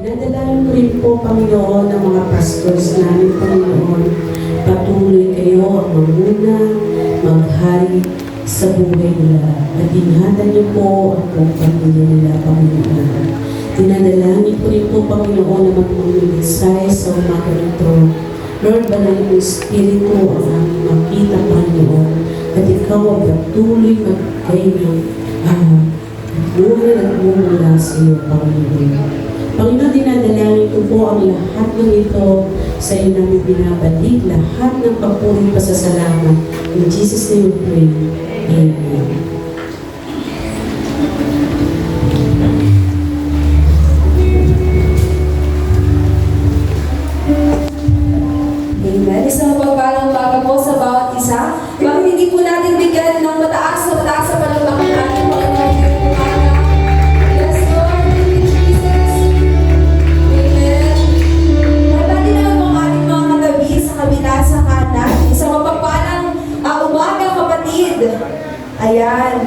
Dinadalangin ko rin po, Panginoon, ng mga pastors namin, Panginoon. Patuloy kayo ang mamuna, maghari sa buhay nila. At ingatan niyo po ang buong pamilya nila, Panginoon. Dinadalangin ko rin po, Panginoon, na magmamilisay sa umaga nito. Lord, banal yung Espiritu ang aming makita, Panginoon. At ikaw ang patuloy magkay ng buhay at mumula sa iyo, Panginoon. Panginoon, dinadalangin ko po ang lahat ng ito sa iyo namin binabalik, lahat ng papuri pasasalamat. In Jesus' name we pray. Amen. Amen. Isang pagpalang baga po sa bawat isa. Bakit hindi po natin bigyan ng mataas na palakpakan natin, Panginoon, ngayong umaga? Yes, Lord. Thank you, Jesus. Amen. Mabati naman po ang ating mga katabi sa kabila sa kanan. Isang mapagpalang umaga, kapatid. Ayan.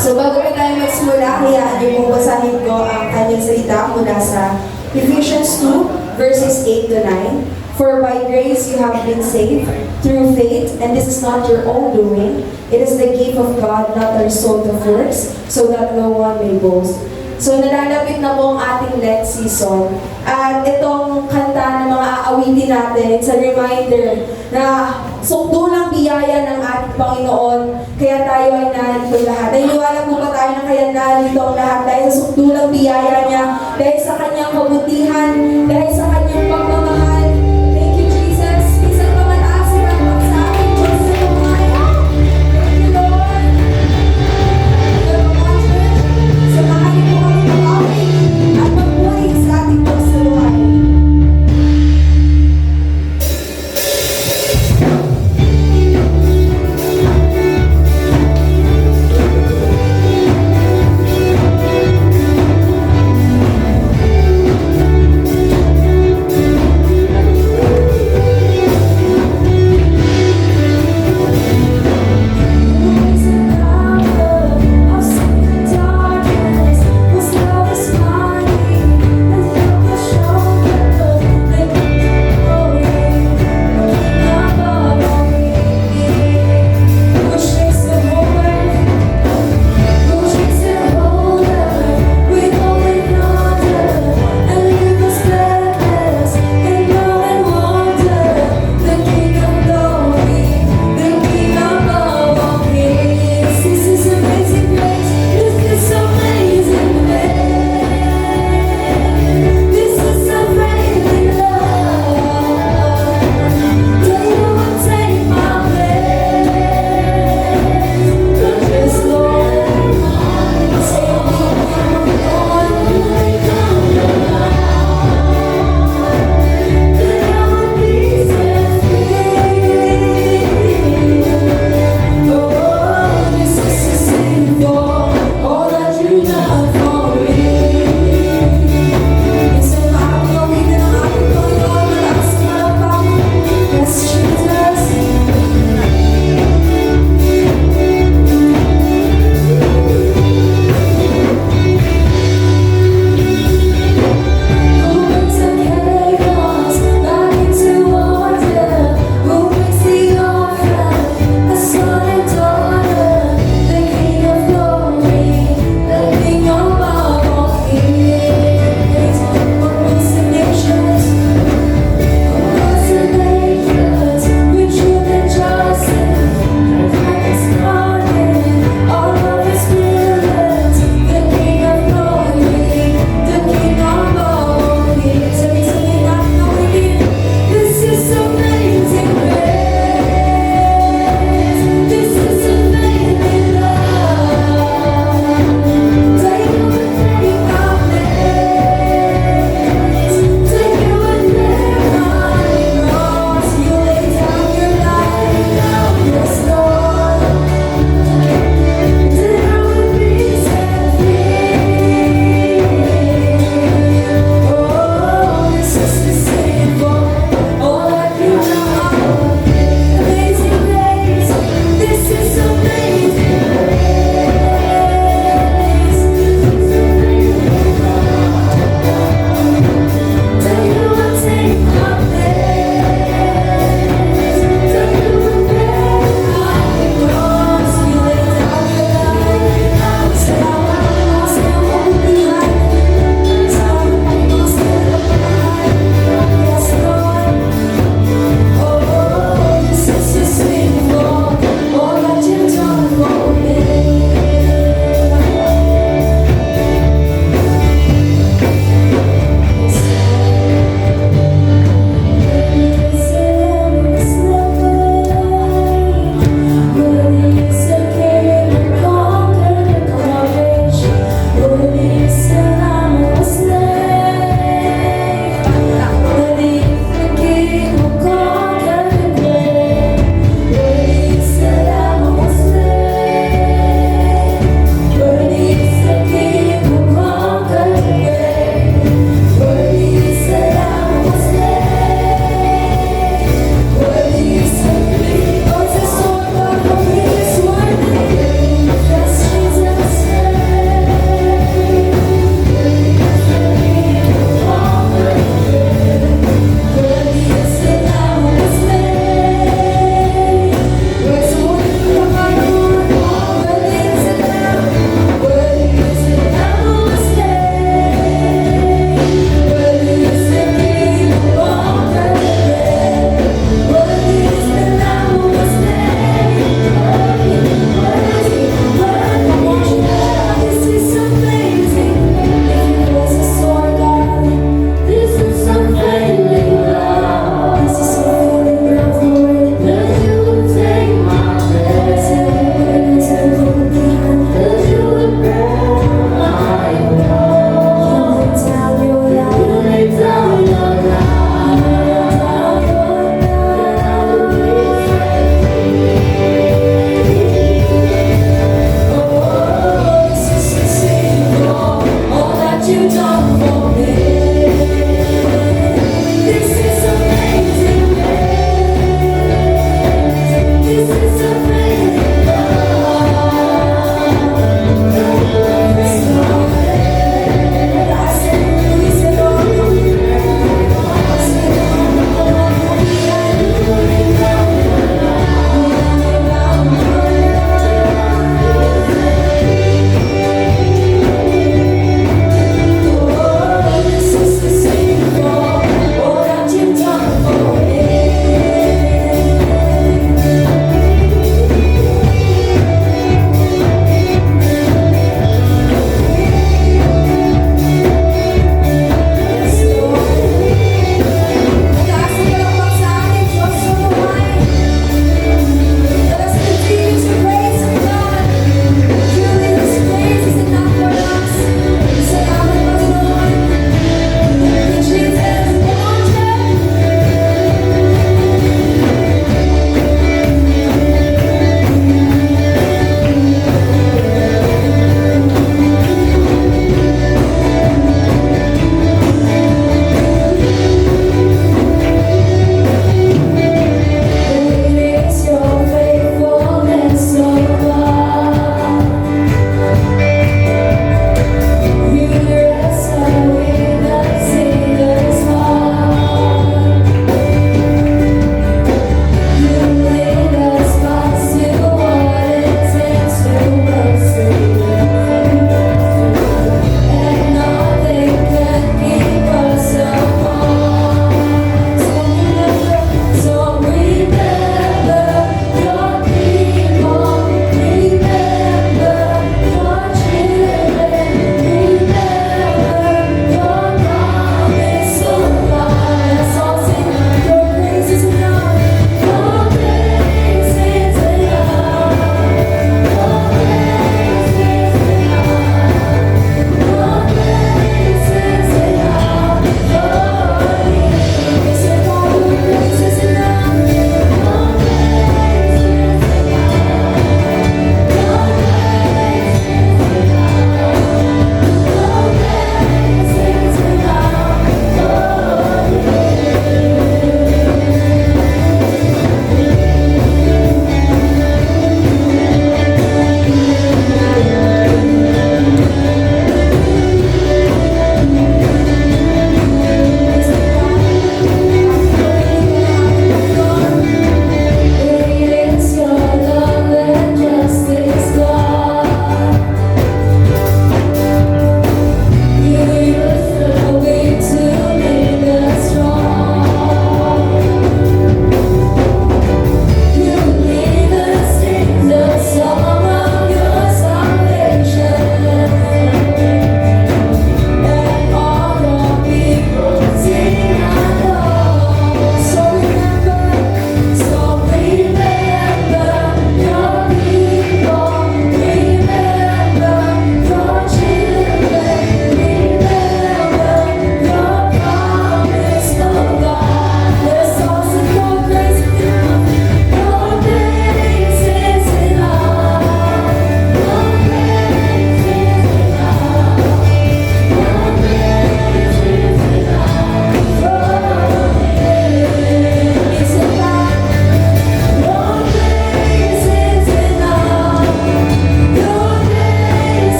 So, bago pa tayo magsimula, hayaan niyo pong basahin ko ang kanyang salita mula sa Ephesians 2, verses 8 to 9. For by grace you have been saved through faith, and this is not your own doing. It is the gift of God, not a result of works, so that no one may boast. So nalalapit na po ang ating Lent season. At itong kanta na mga aawitin natin, it's a reminder na sukdulang biyaya ng ating Panginoon, kaya tayo ay narito lahat. Naniniwala po ba tayo na kaya narito ang lahat dahil sa sukdulang biyaya niya, dahil sa kanyang kabutihan, dahil sa kanyang pagmamahal.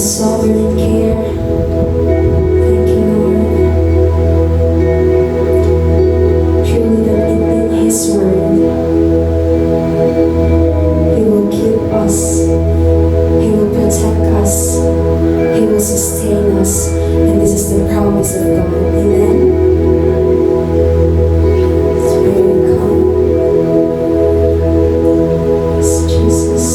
sovereign care. Thank you, Lord. Truly that in His word, He will keep us, He will protect us, He will sustain us, and this is the promise of God. Amen. Spirit, come. Yes, Jesus.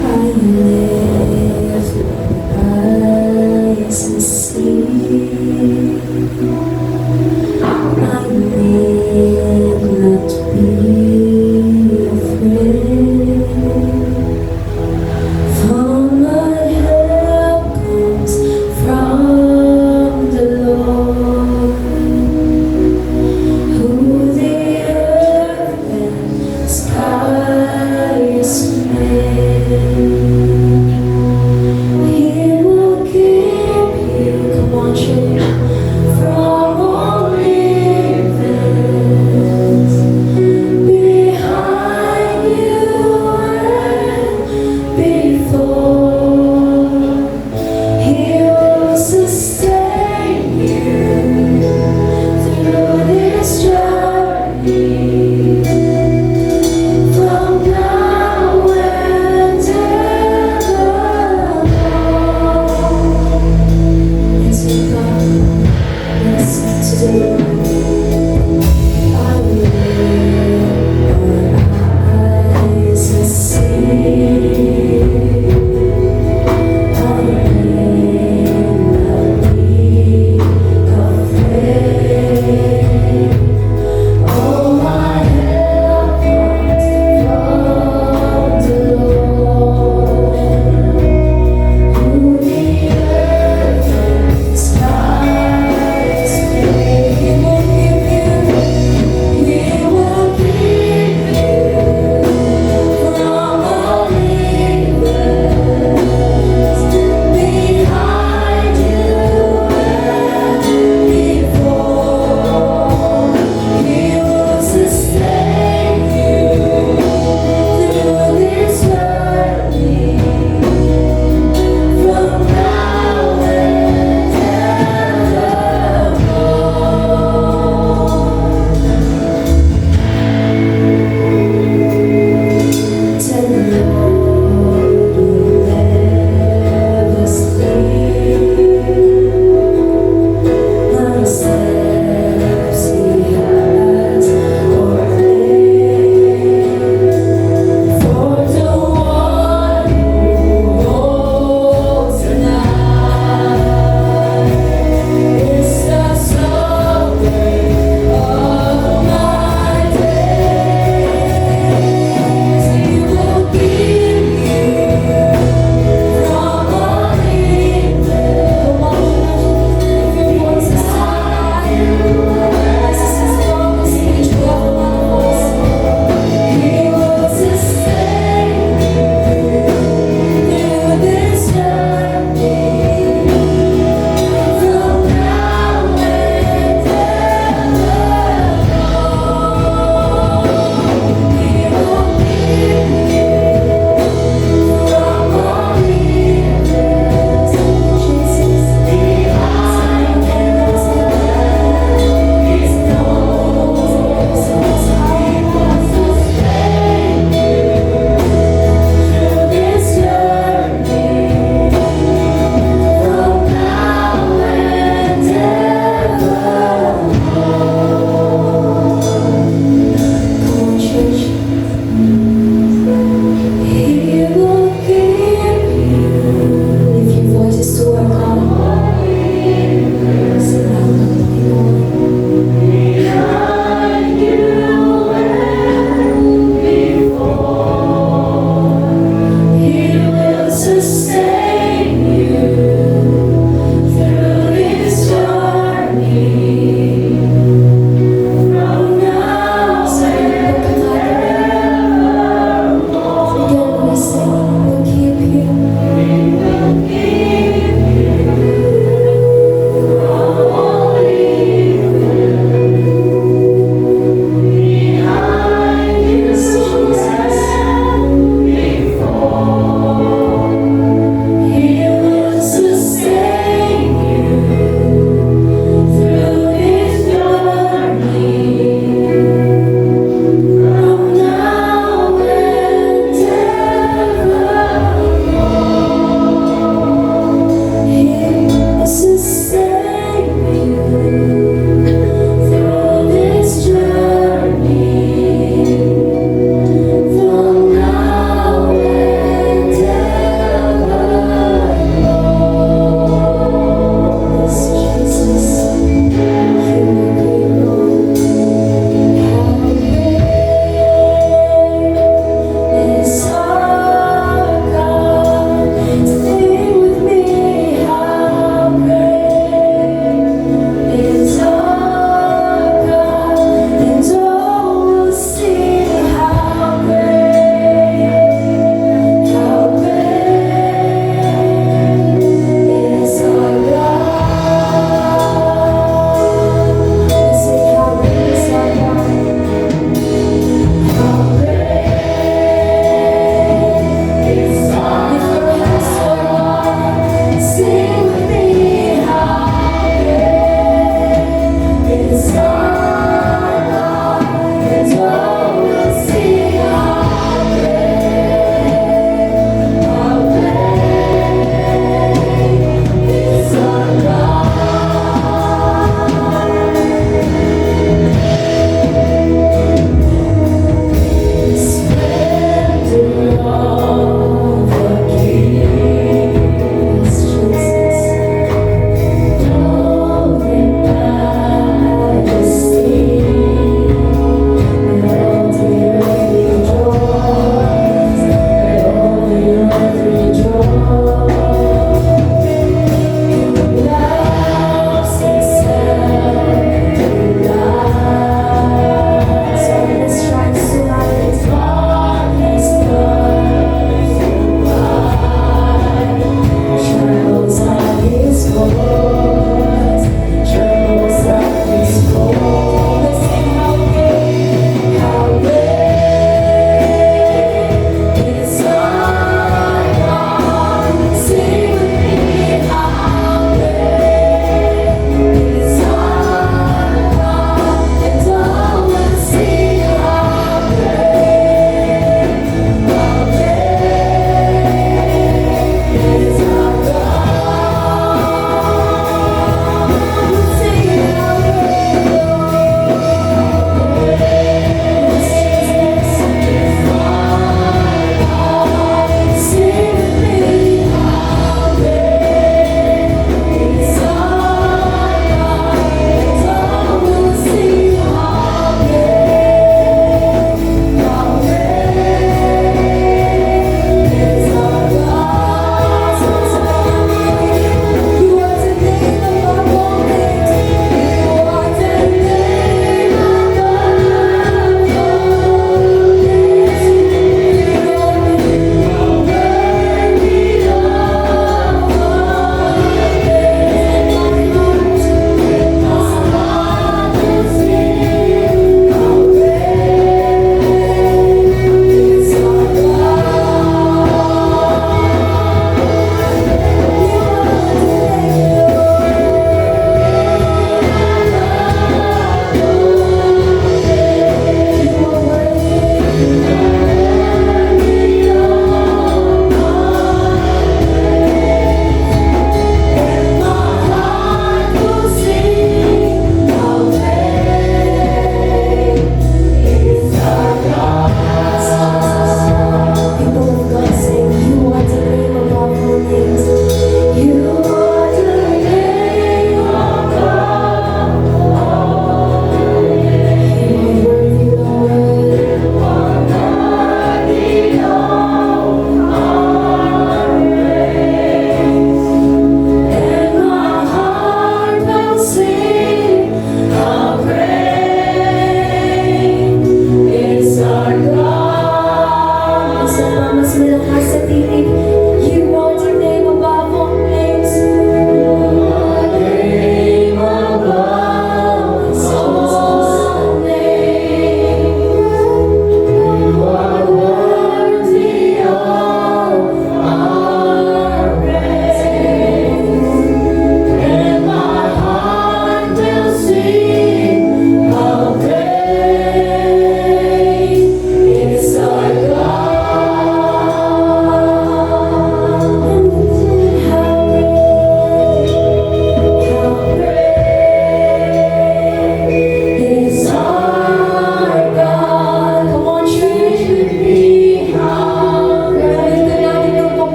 I lift my eyes and see. I need not be afraid. For my help comes from the Lord, who the earth and sky is made. He will keep you, come on, church, from all evils. Be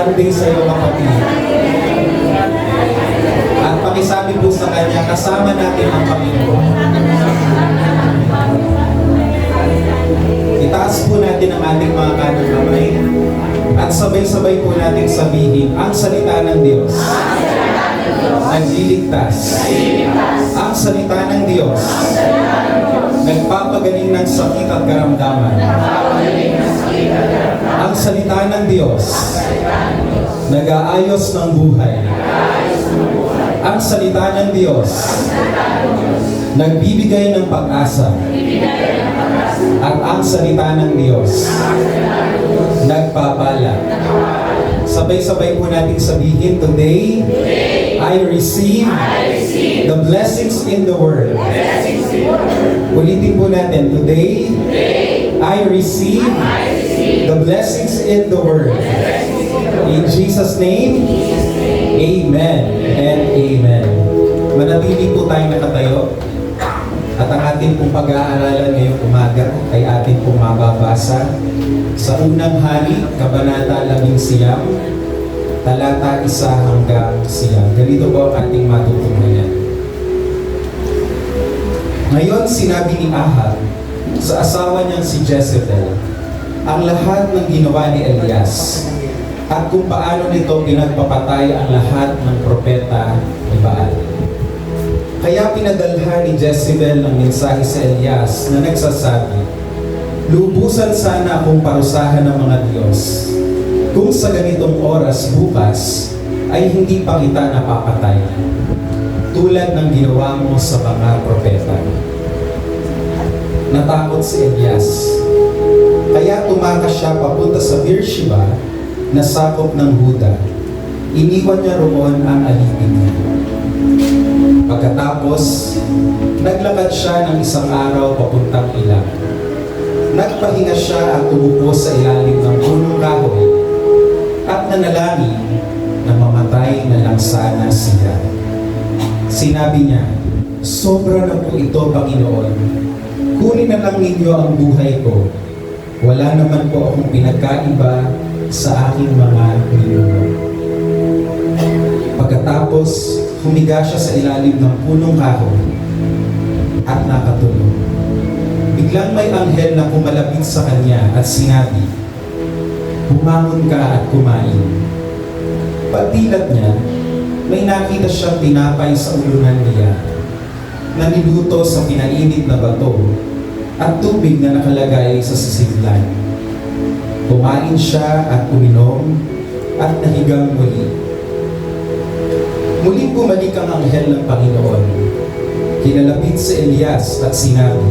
birthday sa iyo, kapatid. At pakisabi po sa kanya, kasama natin ang Panginoon. Itaas po natin ang ating mga kanang kamay at sabay-sabay po natin sabihin ang salita ng Diyos. Nagliligtas. Ang salita ng Diyos. Nagpapagaling ng sakit at karamdaman. Ang salita ng Diyos. Nag-aayos ng buhay. Ang salita ng Diyos. Nagbibigay ng pag-asa. At ang salita ng Diyos. Nagpapala. Sabay-sabay po natin sabihin, today, I receive the blessings in the Word. Ulitin po natin, today, I receive the blessings in the Word. In Jesus' name, Amen and Amen. Manatili po tayong nakatayo. At ang ating pong pag-aaralan ngayong umaga ay ating pong mababasa sa unang hari, Kabanata 11, talata 1 hanggang 9. Ganito po ang ating matutunghayan. Ngayon sinabi ni Ahab sa asawa niyang si Jezebel ang lahat ng ginawa ni Elias at kung paano nito pinagpapatay ang lahat ng propeta ni Baal. Kaya pinadalhan ni Jezebel ng mensahe sa Elias na nagsasabi, lubusan sana akong parusahan ng mga Diyos kung sa ganitong oras bukas ay hindi pa kita napapatay tulad ng ginawa mo sa mga propeta. Natakot si Elias. Kaya tumakas siya papunta sa Beersheba na sakop ng Huda. Iniwan niya roon ang alipin niya. Pagkatapos, naglakad siya ng isang araw papuntang ilang. Nagpahinga siya at tumupo sa ilalim ng punong kahoy at nanalangin na mamatay na lang sana siya. Sinabi niya, sobra na po ito, Panginoon. Kunin na lang ninyo ang buhay ko. Wala naman po akong pinagkaiba sa aking mga ninuno. Pagkatapos, humiga siya sa ilalim ng punong kahoy at nakatulog. Biglang may anghel na kumalapit sa kanya at sinabi, bumangon ka at kumain. Pagdilat niya, may nakita siyang tinapay sa ulunan niya na niluto sa pinainit na bato at tubig na nakalagay sa sisidlan. Kumain siya at uminom at nahigang muli. Muling bumalik ang anghel ng Panginoon. Kinalapit si Elias at sinabi,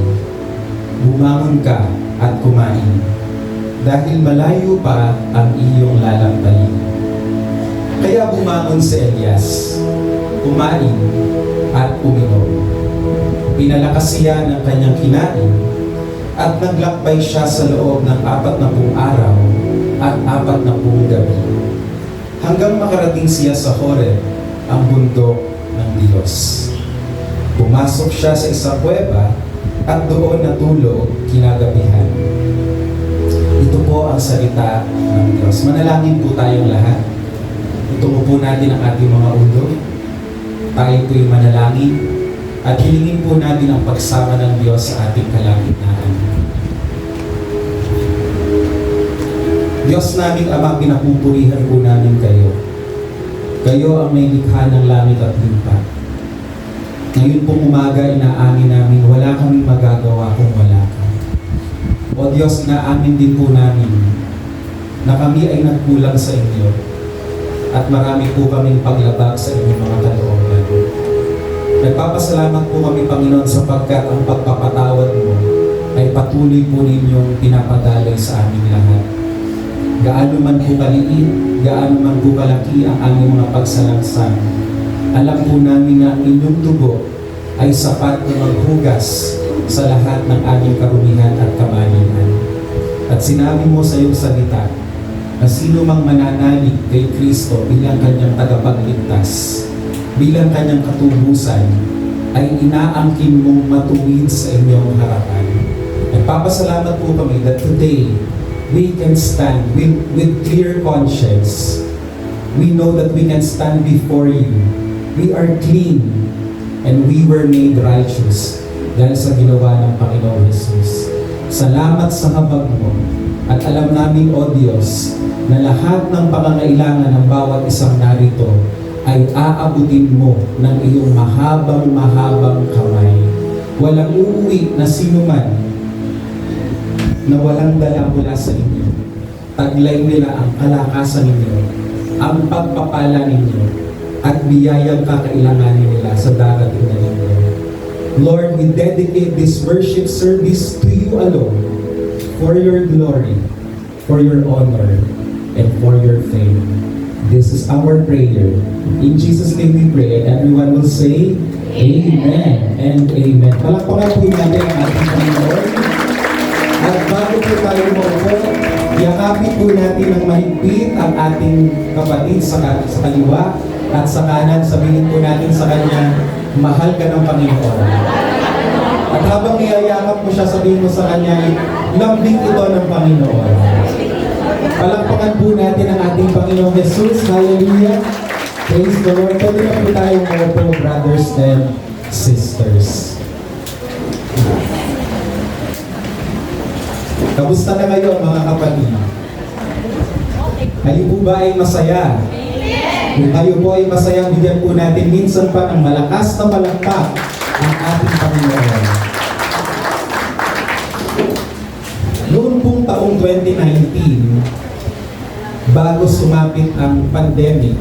bumangon ka at kumain, dahil malayo pa ang iyong lalampayin. Kaya bumangon si Elias, kumain at uminom. Pinalakas siya ng kanyang kinain at naglakbay siya sa loob ng 40 araw at 40 gabi hanggang makarating siya sa Horeb, ang bundok ng Diyos. Pumasok siya sa isang kuweba at doon natulog kinagabihan. Ito po ang salita ng Diyos. Manalangin po tayong lahat. Itungo po natin ang ating mga ulo. Tayo po'y manalangin at hilingin po natin ang pagsama ng Diyos sa ating kalagitnaan. Diyos naming Ama, pinapupurihan po namin kayo. Kayo ang may likha ng langit at lupa. Ngayon pong umaga, inaamin namin, wala kaming magagawa kung wala ka. O Diyos, inaamin din po namin na kami ay nagkulang sa inyo at marami po kaming paglabag sa inyong mga kalooban. Nagpapasalamat po kami, Panginoon, sapagkat ang pagpapatawad mo ay patuloy po ninyong pinapadalay sa aming lahat. Gaano man po kaliit, gaano man po kalaki ang aming mga pagsalangsang, alam po namin na ang inyong dugo ay sapat na maghugas sa lahat ng aming karumihan at kamalian. At sinabi mo sa iyong salita na sino mang mananalig kay Kristo bilang kanyang tagapagligtas, bilang kanyang katubusan, ay inaangkin mong matuwid sa inyong harapan. Nagpapasalamat po kami that today we can stand with clear conscience we know that we can stand before you. We are clean and we were made righteous dahil sa ginawa ng Panginoong Jesus. Salamat sa habag mo at alam namin, O Diyos, na lahat ng pangangailangan ng bawat isang narito ay aabutin mo ng iyong mahabang kamay. Walang uuwi na sinuman na walang dala mula sa inyo. Taglay nila ang kalakasan ninyo, ang pagpapala ninyo, at biyayang kakailanganin nila sa darating na linggo. Lord, we dedicate this worship service to you alone for your glory, for your honor, and for your fame. This is our prayer. In Jesus' name we pray, and everyone will say, Amen and Amen. Palakpakan po natin ang ating Panginoon. At bago po tayo maupo, yakapin po natin ng mahigpit ang ating kapatid sa kaliwa at sa kanan. Sabihin po natin sa kanya, mahal ka ng Panginoon. At habang niyayakap mo siya, sabihin mo sa kanya, lambing ito ng Panginoon. Palakpakan po natin ang ating Panginoong Jesus. Hallelujah. Praise the Lord. Pwede na po tayong mga po, brothers and sisters. Kamusta na kayo mga kapatid? Kayo po ba ay masaya? Kung kayo po ay masaya, bigyan po natin minsan pa ng malakas na palakpak ang ating Panginoon. Noong pong taong 2019, bago sumapit ang pandemic,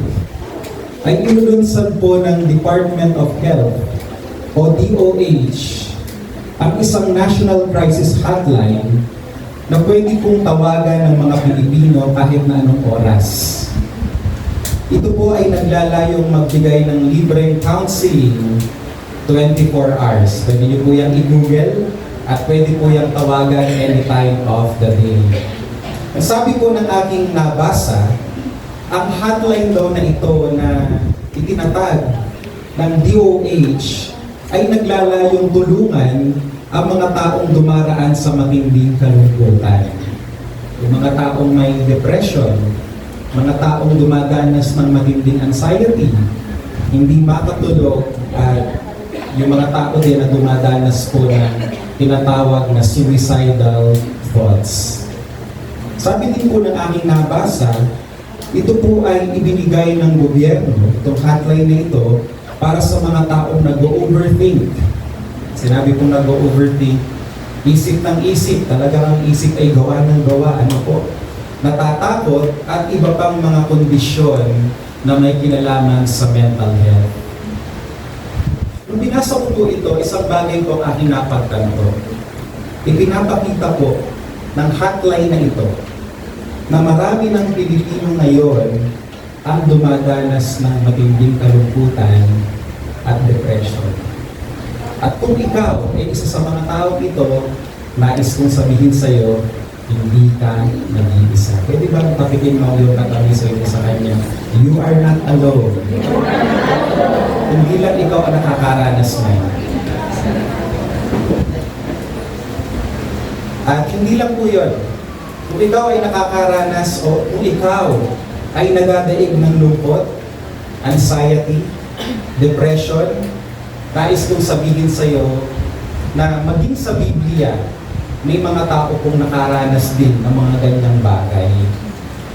ay inulunsad po ng Department of Health o DOH ang isang National Crisis Hotline na pwede pong tawagan ng mga Pilipino kahit na anong oras. Ito po ay naglalayong magbigay ng libreng counseling 24 hours. Pwede niyo po yung i-google at pwede po yung tawagan anytime of the day. Ang sabi po ng aking nabasa, ang hotline daw na ito na itinatag ng DOH ay naglalayong tulungan ang mga taong dumaraan sa matinding kalungkutan. Yung mga taong may depression, mga taong dumadanas ng matinding anxiety, hindi makatulog, at yung mga tao din na dumadanas po ng tinatawag na suicidal thoughts. Sabi din po ng aking nabasa, ito po ay ibinigay ng gobyerno, itong hotline na ito, para sa mga taong nag-overthink. Sinabi kong nag-overthink, isip ng isip, talagang ang isip ay gawa ng gawa, ano po, natatakot at iba pang mga kondisyon na may kinalaman sa mental health. Nung binasa ko po ito, isang bagay po ang aking napagtanto. Ipinapakita po ng hotline na ito na marami ng Pilipino ngayon ang dumadanas ng matinding kalungkutan at depression. At kung ikaw ay isa sa mga tao ito, nais kong sabihin sa iyo, hindi ka nag-iisa. Pwede ba tapikin mo yung katabi sa iyo sa kanya? You are not alone. Hindi lang ikaw ang nakakaranas ngayon. At hindi lang po yun. Kung ikaw ay nakakaranas o kung ikaw ay nagdadaig ng lungkot, anxiety, depression, nais kong sabihin sa iyo na maging sa Biblia, may mga tao pong nakaranas din ng mga ganyang bagay.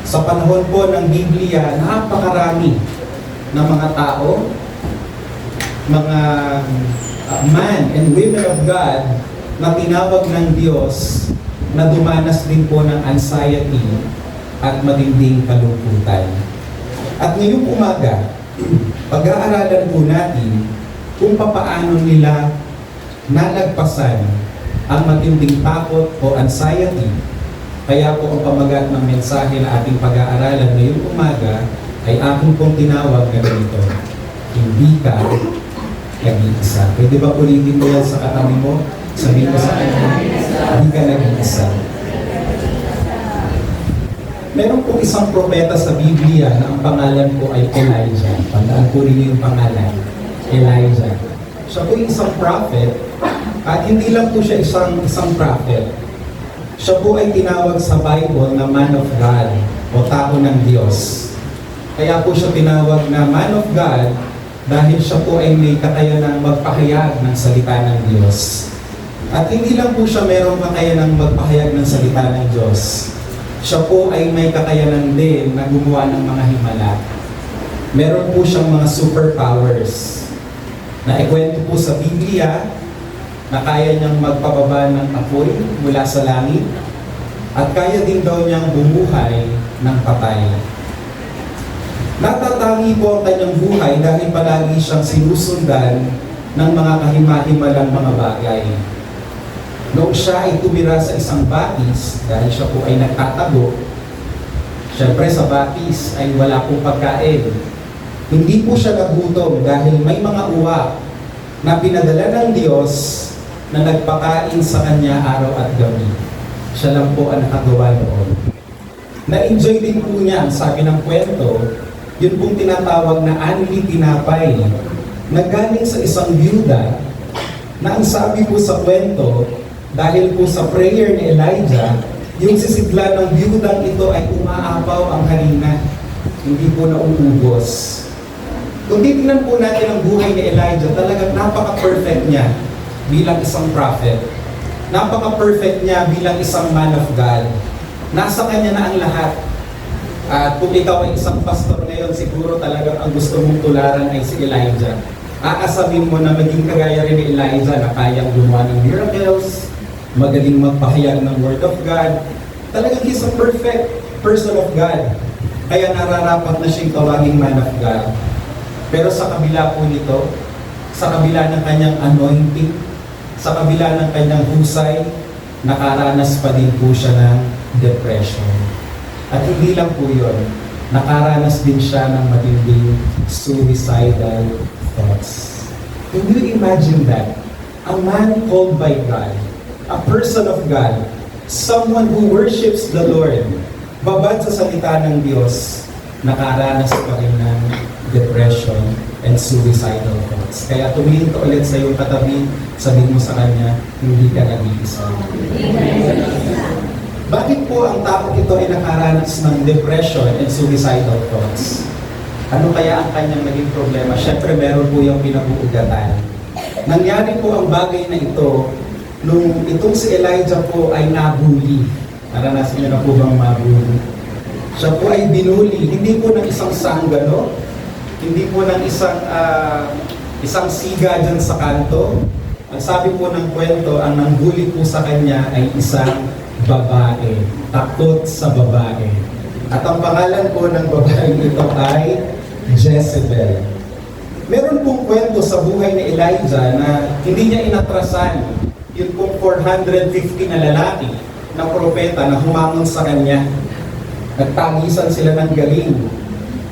Sa panahon po ng Biblia, napakarami ng mga tao, mga man and women of God na tinawag ng Diyos na dumanas din po ng anxiety at matinding kalungkutan. At ngayong umaga, pag-aaralan po natin kung papaano nila nalagpasan ang matinding takot o anxiety. Kaya po ang pamagat ng mensahe na ating pag-aaralan ngayong umaga ay aking pong tinawag na ganito, hindi ka nag-iisa. Pwede ba ulitin mo yan sa katabi mo? Sabihin mo sa kanya, hindi ka nag-iisa. Meron pong isang propeta sa Biblia na ang pangalan po ay Elijah. Tandaan po rin yung pangalan, Elijah. Siya po isang prophet, at hindi lang po siya isang prophet. Siya po ay tinawag sa Bible na man of God o tao ng Diyos. Kaya po siya tinawag na man of God dahil siya po ay may kakayanang magpahayag ng salita ng Diyos. At hindi lang po siya mayroong kakayanang magpahayag ng salita ng Diyos. Siya po ay may kakayanan din na gumawa ng mga himala. Meron po siyang mga superpowers na ikwento po sa Biblia na kaya niyang magpababa ng apoy mula sa langit at kaya din daw niyang bumuhay ng patay. Natatangi po ang kanyang buhay dahil palagi siyang sinusundan ng mga kahima-himalang mga bagay. Noong siya ay tumira sa isang batis, dahil siya po ay nagtatago, syempre sa batis ay wala pong pagkain. Hindi po siya nagutom dahil may mga uwak na pinadala ng Diyos na nagpakain sa kanya araw at gabi. Siya lang po ang nakagawa noon. Na-enjoy din po niya, sabi ng kwento, yun pong tinatawag na anli tinapay na galing sa isang byuda na ang sabi po sa kwento, dahil po sa prayer ni Elijah, yung sisidla ng byudang ito ay umaapaw ang harina, hindi po nauubos. Kung titignan po natin ang buhay ni Elijah, talagang napaka-perfect niya bilang isang prophet. Napaka-perfect niya bilang isang man of God. Nasa kanya na ang lahat. At kung ikaw ay isang pastor ngayon, siguro talagang ang gusto mong tularan ay si Elijah. Aasamin mo na maging kagaya rin ni Elijah na kayang gumawa ng miracles, magaling magpahayag ng Word of God. Talagang he's a perfect person of God. Kaya nararapat na siyang tawaging man of God. Pero sa kabila po nito, sa kabila ng kanyang anointing, sa kabila ng kanyang husay, nakaranas pa din po siya ng depression. At hindi lang po yun, nakaranas din siya ng matinding suicidal thoughts. Can you imagine that? A man called by God, a person of God, someone who worships the Lord, babad sa salita ng Diyos, nakaranas pa rin ng depression and suicidal thoughts. Kaya tumingin ka ulit sa iyong katabi, sabihin mo sa kanya, hindi ka nag-iisa. Bakit po ang tao ito ay nakaranas ng depression and suicidal thoughts? Ano kaya ang kanyang naging problema? Siyempre meron po yung pinabuugatan. Nangyari po ang bagay na ito nung itong si Elijah po ay nabuli. Naranasan niyo na po bang mabuli? Siya po ay binuli, hindi po ng isang sanggano, hindi po ng isang siga dyan sa kanto. Ang sabi po ng kwento, ang nangbuli po sa kanya ay isang babae, takot sa babae. At ang pangalan po ng babae ito ay Jezebel. Meron pong kwento sa buhay ni Elijah na hindi niya inatrasan yun pong 450 na lalaki na propeta na humangon sa kanya. Nagtagisan sila ng galing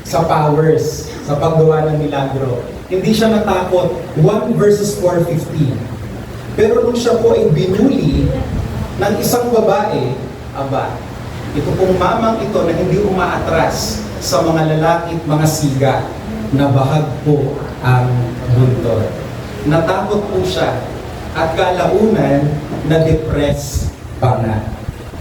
sa powers, sa paggawa ng milagro. Hindi siya natakot. 1 verses 4:15. Pero nung siya po ay binuli ng isang babae, aba, ito pong mamang ito na hindi umaatras sa mga lalaki at mga siga, na bahag po ang buntot. Natakot po siya at kalaunan na-depress pa nga.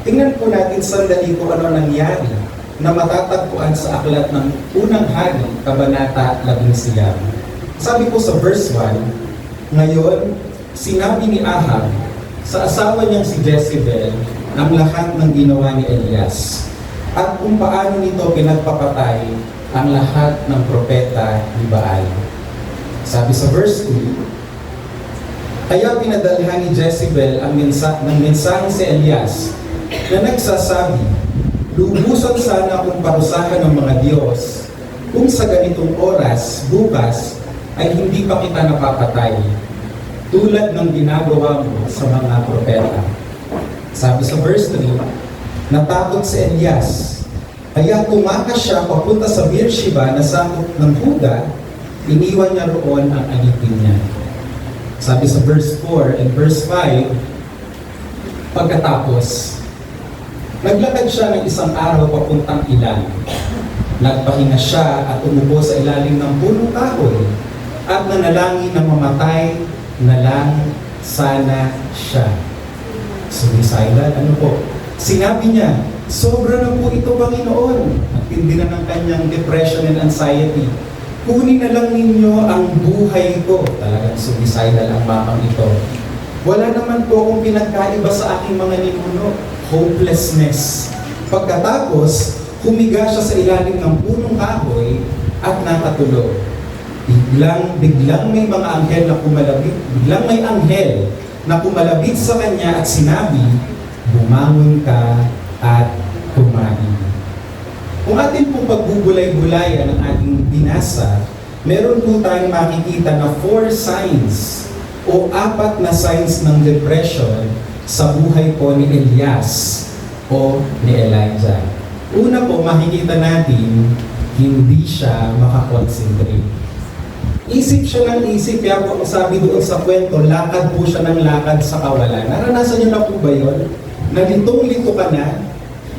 Tingnan po natin sandali kung ano nangyari na matatagpuan sa aklat ng Unang Hari, Kabanata 11. Sabi po sa verse 1, ngayon, sinabi ni Ahab sa asawa niyang si Jezebel ang lahat ng ginawa ni Elias at kung paano nito pinagpapatay ang lahat ng propeta ni Baal. Sabi sa verse 2, kaya pinadalhan ni Jezebel ang mensahe si Elias na nagsasabi, lubusan sana akong parusahan ng mga Diyos kung sa ganitong oras, bukas, ay hindi pa kita napapatay, tulad ng ginagawa mo sa mga propeta. Sabi sa verse 3, natakot si Elias, kaya tumakas siya papunta sa Beersheba na sakop ng Huda, iniwan niya roon ang alipin niya. Sabi sa verse 4 and verse 5, pagkatapos, naglakad siya ng isang araw papuntang ilan. Nagpahinga siya at umupo sa ilalim ng punong kahoy at nanalangin na mamatay na lang sana siya. Suicidal, ano po? Sinabi niya, sobra na po ito, Panginoon. At tindi na ng kanyang depression and anxiety. Kunin na lang ninyo ang buhay ko. Talagang suicidal ang mamang ito. Wala naman po akong pinagkaiba sa aking mga ninuno. Hopelessness. Pagkatapos, humiga siya sa ilalim ng punong kahoy at nakatulog. Biglang may mga anghel na kumalapit. Biglang may anghel na kumalapit sa kanya at sinabi, bumangon ka at kumain. Kung atin pong pagbubulay-bulayan ang ating binasa, meron po tayong makikita na 4 signs o 4 na signs ng depression sa buhay po ni Elias o ni Elijah. Una po, makikita natin, hindi siya makakonsentrate. Isip siya ng isip, kaya po ang sabi doon sa kwento, lakad po siya ng lakad sa kawalan. Naranasan niyo na po ba yun? Na litong-lito ka na,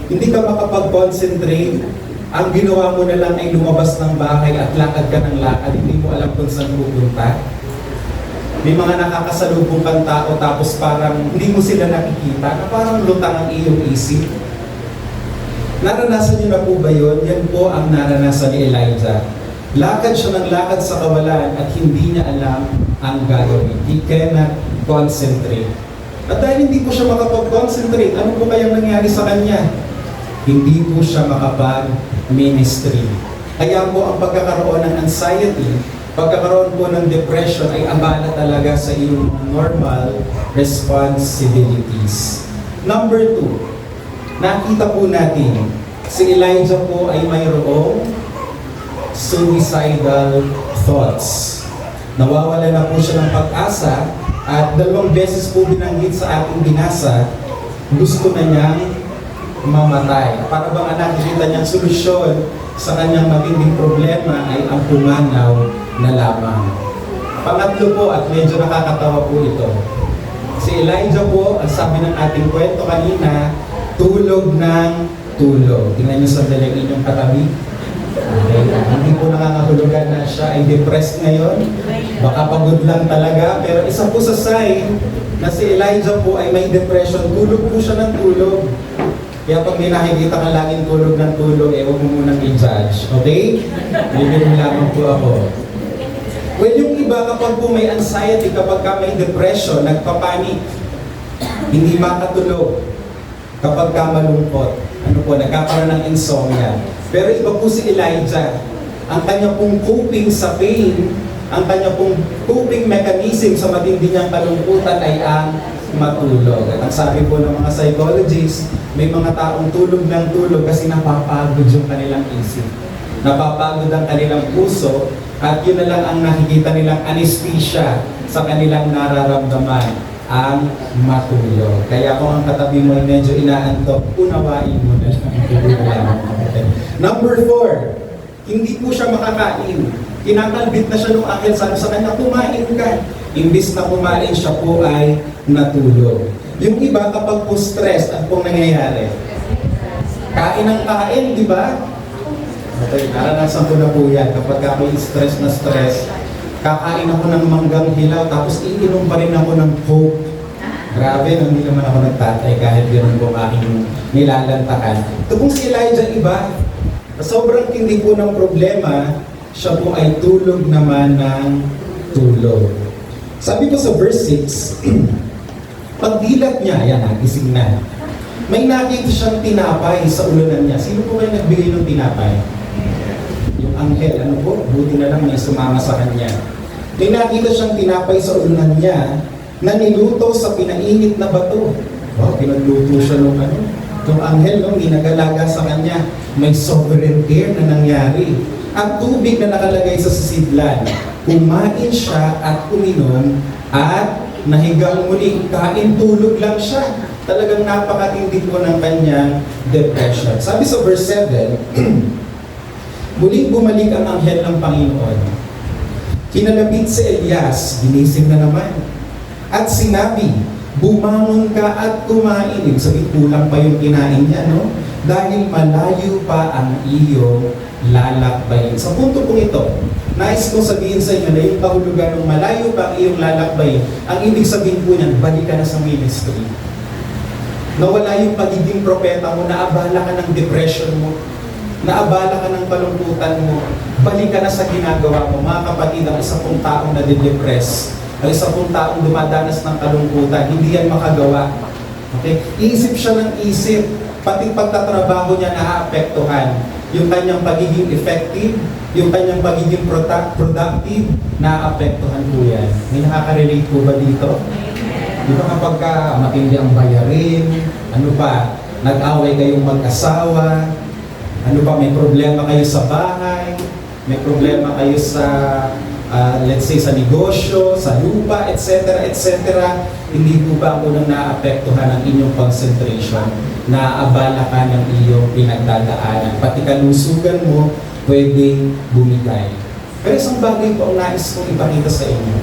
hindi ka makapag-concentrate, ang ginawa mo na lang ay lumabas ng bahay at lakad ka ng lakad, hindi mo alam kung saan pupunta. May mga nakakasalubong kang tao tapos parang hindi mo sila nakikita, na parang lutang ang iyong isip. Naranasan niyo na po ba yun? Yan po ang naranasan ni Elijah. Lakad siya ng lakad sa kawalan at hindi niya alam ang gagawin. He cannot concentrate. At dahil hindi po siya makapag-concentrate, ano po kayang nangyari sa kanya? Hindi po siya makapag-ministry. Kaya po ang pagkakaroon ng anxiety, pagkakaroon po ng depression ay abala talaga sa iyong normal responsibilities. Number 2, nakita po natin, si Elijah po ay mayroong suicidal thoughts. Nawawala na po siya ng pag-asa at 2 beses po binanggit sa ating binasa, gusto na niyang mamatay. Para bang nakikita niyang solusyon sa kanyang matinding problema ay ang pumanaw na lamang. Pangatlo po, at medyo nakakatawa po ito. Si Elijah po, ang sabi ng ating kwento kanina, tulog ng tulog. Tingnan niyo sa dalag inyong katabi. Okay. Hindi po nakakahulugan na siya ay depressed ngayon. Baka pagod lang talaga. Pero isa po sa sign na si Elijah po ay may depression, tulog po siya ng tulog. Kaya pag may nakikita ka laging tulog ng tulog, huwag mo munang i-judge. Okay? Bibigyan lamang po ako. Well, yung iba kapag po may anxiety, kapag ka may depression, nagpapanik, hindi makatulog. Kapag ka malungkot, nagkakaroon ng insomnia. Pero iba po si Elijah. Ang kanya pong coping sa pain, ang kanya pong coping mechanism sa matindi niyang kalungkutan ay ang matulog. At ang sabi po ng mga psychologists, may mga taong tulog ng tulog kasi napapagod yung kanilang isip. Napapagod ang kanilang puso at yun na lang ang nakikita nilang anesthesia sa kanilang nararamdaman, ang matulog. Kaya kung ang katabi mo ay medyo inaantok, unawain mo na lang. Number 4, hindi po siya makakain. Kinakalbit na siya nung akin, sabi sa kanya, kumain ka. Imbis na kumain, siya po ay natulog. Yung iba kapag po stress, at pong nangyayari? Kain ng kain, di ba? Okay, naranasan ko na po yan. Kapag ako stress na stress, kakain ako ng manggang hilaw, tapos iinom pa rin ako ng Coke. Grabe, hindi naman ako nagtatay kahit gano'n po aking nilalantakan. Ito pong si Elijah iba, sobrang tindi po ng problema, siya po ay tulog naman ng tulog. Sabi ko sa verse 6, pagdilat niya, yan gising na. May nakita siyang tinapay sa ulunan niya. Sino po kayo nagbigay ng tinapay? Yung anghel, ano po? Buti na lang may sumama sa kanya. May nakita siyang tinapay sa ulunan niya na niluto sa pinainit na bato. Wow, pinagluto siya nung Yung anghel, ginagalaga sa kanya. May sovereign care na nangyari. Ang tubig na nakalagay sa sisidlan. Kumain siya at uminom at nahigang muli. Kain tulog lang siya. Talagang napakatindi po ng kanyang depression. Sabi sa verse 7, muling bumalik ang anghel ng Panginoon. Kinalapit si Elias, ginising na naman. At sinabi, bumangon ka at kumain. Ibig sabihin, kulang pa yung kinain niya, no? Dahil malayo pa ang iyong lalakbayin. Sa punto pong ito, nais kong sabihin sa inyo na yung kahulugan ng malayo pa ang iyong lalakbayin, ang ibig sabihin po niyan, balik ka na sa ministry. Nawala yung pagiging propeta mo, naabala ka ng depression mo. naabala ka ng kalungkutan mo, balik ka na sa ginagawa mo. Mga kapatid, ang isa pong taong nadidepress, ang isa pong taong dumadanas ng kalungkutan, hindi yan makagawa. Okay? Isip siya ng isip, pati pagtatrabaho niya naaapektuhan. Yung kanyang pagiging effective, yung kanyang pagiging productive, naaapektuhan po yan. May nakaka-relate po ba dito? Di ba kapag matindi ang bayarin, ano pa, nag-away kayong mag-asawa, ano pa, may problema kayo sa bahay, may problema kayo sa, let's say, sa negosyo, sa lupa, etc., etc., hindi po ba ako nang naapektuhan ang inyong concentration? Naaabala ka ng iyong pinagdadaanan. Pati kalusugan mo, pwedeng bumigay. Pero isang bagay po ang nais kong ipakita sa inyo.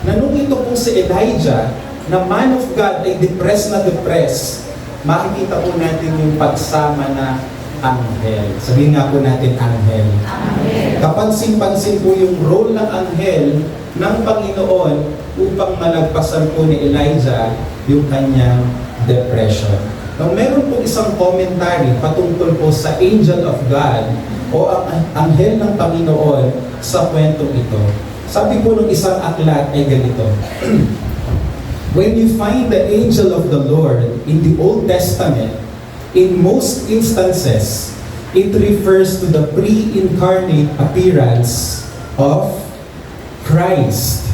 Na nung ito po si Elijah, na man of God ay depressed na depressed, makikita po natin yung pagsama na anghel. Sabihin nga po natin anghel. Kapansin-pansin po yung role ng anghel ng Panginoon upang malagpasan po ni Elijah yung kanyang depression. Now, meron po isang commentary patungkol po sa angel of God o ang anghel ng Panginoon sa kwentong ito. Sabi po ng isang aklat ay ganito. When you find the angel of the Lord in the Old Testament, in most instances, it refers to the pre-incarnate appearance of Christ.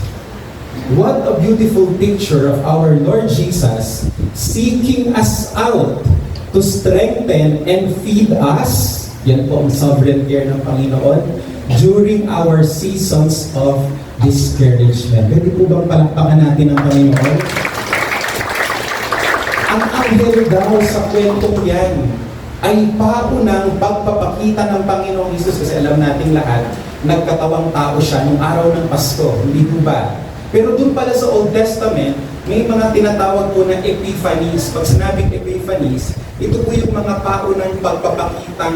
What a beautiful picture of our Lord Jesus seeking us out to strengthen and feed us. Yan po ang sovereign care ng Panginoon during our seasons of discouragement. Pwede po bang palakpakan natin ang Panginoon? Ang anghel daw sa kwentong yan ay paunang pagpapakita ng Panginoong Jesus, kasi alam nating lahat, nagkatawang tao siya nung araw ng Pasko, hindi po ba? Pero dun pala sa Old Testament, may mga tinatawag po na epiphanies. Pag sinabing epiphanies, ito po yung mga paunang pagpapakita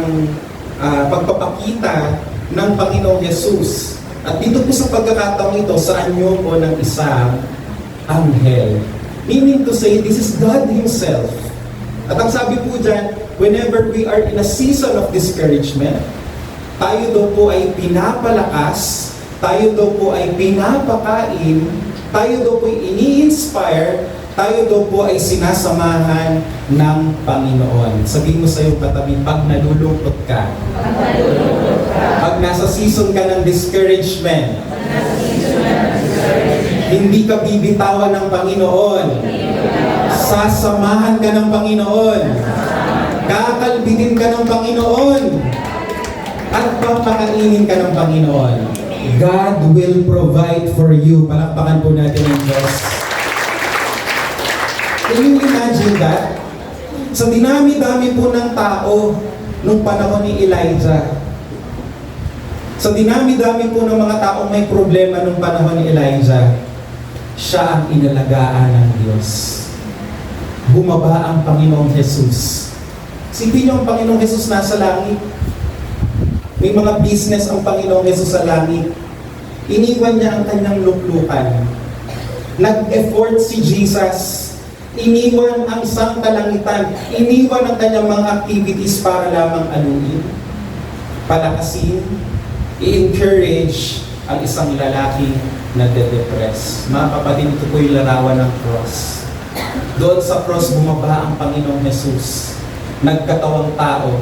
ng Panginoong Jesus. At dito po sa pagkakataong ito, sa anyo po ng isang anghel. Meaning to say, this is God Himself. At ang sabi po dyan, whenever we are in a season of discouragement, tayo daw po ay pinapalakas, tayo daw po ay pinapakain, tayo daw po ay ini-inspire, tayo daw po ay sinasamahan ng Panginoon. Sabihin mo sa iyong katabi, pag nalulungkot ka, pag nasa season ka ng discouragement, hindi ka bibitawan ng Panginoon, sasamahan ka ng Panginoon, kakalbitin ka ng Panginoon, at papakainin ka ng Panginoon. God will provide for you. Palakpakan po natin ang Diyos. Can you imagine that? Sa dinami-dami po ng tao nung panahon ni Elijah, sa dinami-dami po ng mga taong may problema nung panahon ni Elijah, siya ang inalagaan ng Diyos. Bumaba ang Panginoong Jesus. Sipin niyo ang Panginoong Jesus nasa langit. May mga business ang Panginoong Jesus sa langit. Iniwan niya ang kanyang luklukan. Nag-effort si Jesus. Iniwan ang sangkalangitan. Iniwan ang kanyang mga activities para lamang anuin, palakasin, i-encourage ang isang lalaki na de-depress. Mga kapatid, ito po yung larawan ng cross. Doon sa cross, bumaba ang Panginoong Jesus. Nagkatawang tao,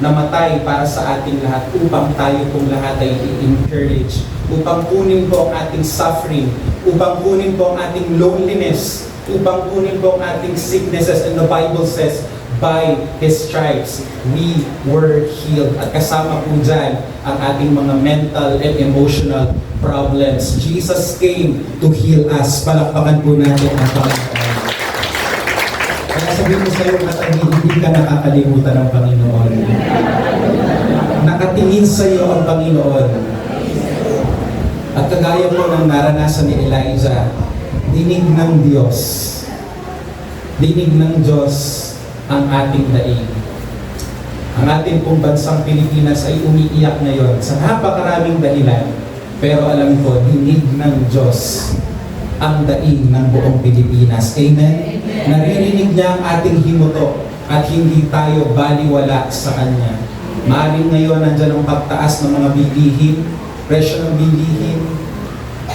namatay para sa ating lahat upang tayo pong lahat ay i-encourage, upang kunin po ang ating suffering, upang kunin po ang ating loneliness, upang kunin po ang ating sicknesses. And the Bible says, by His stripes, we were healed. At kasama po dyan ang ating mga mental and emotional problems. Jesus came to heal us. Palakpakan po natin ang Panginoon. Kaya sabihin mo sa'yo na hindi ka nakakalimutan ng Panginoon. Nakatingin sa'yo ang Panginoon. At kagaya po ng naranasan ni Elijah, dinig ng Diyos. Dinig ng Diyos ang ating daig. Ang ating pong bansang Pilipinas ay umiiyak ngayon sa napakaraming dahilan. Pero alam ko, dinig ng Diyos ang daig ng buong Pilipinas. Amen? Naririnig niya ang ating himutok at hindi tayo baliwala sa Kanya. Maaaring ngayon nandyan ang pagtaas ng mga bilihin, presyo ng bilihin,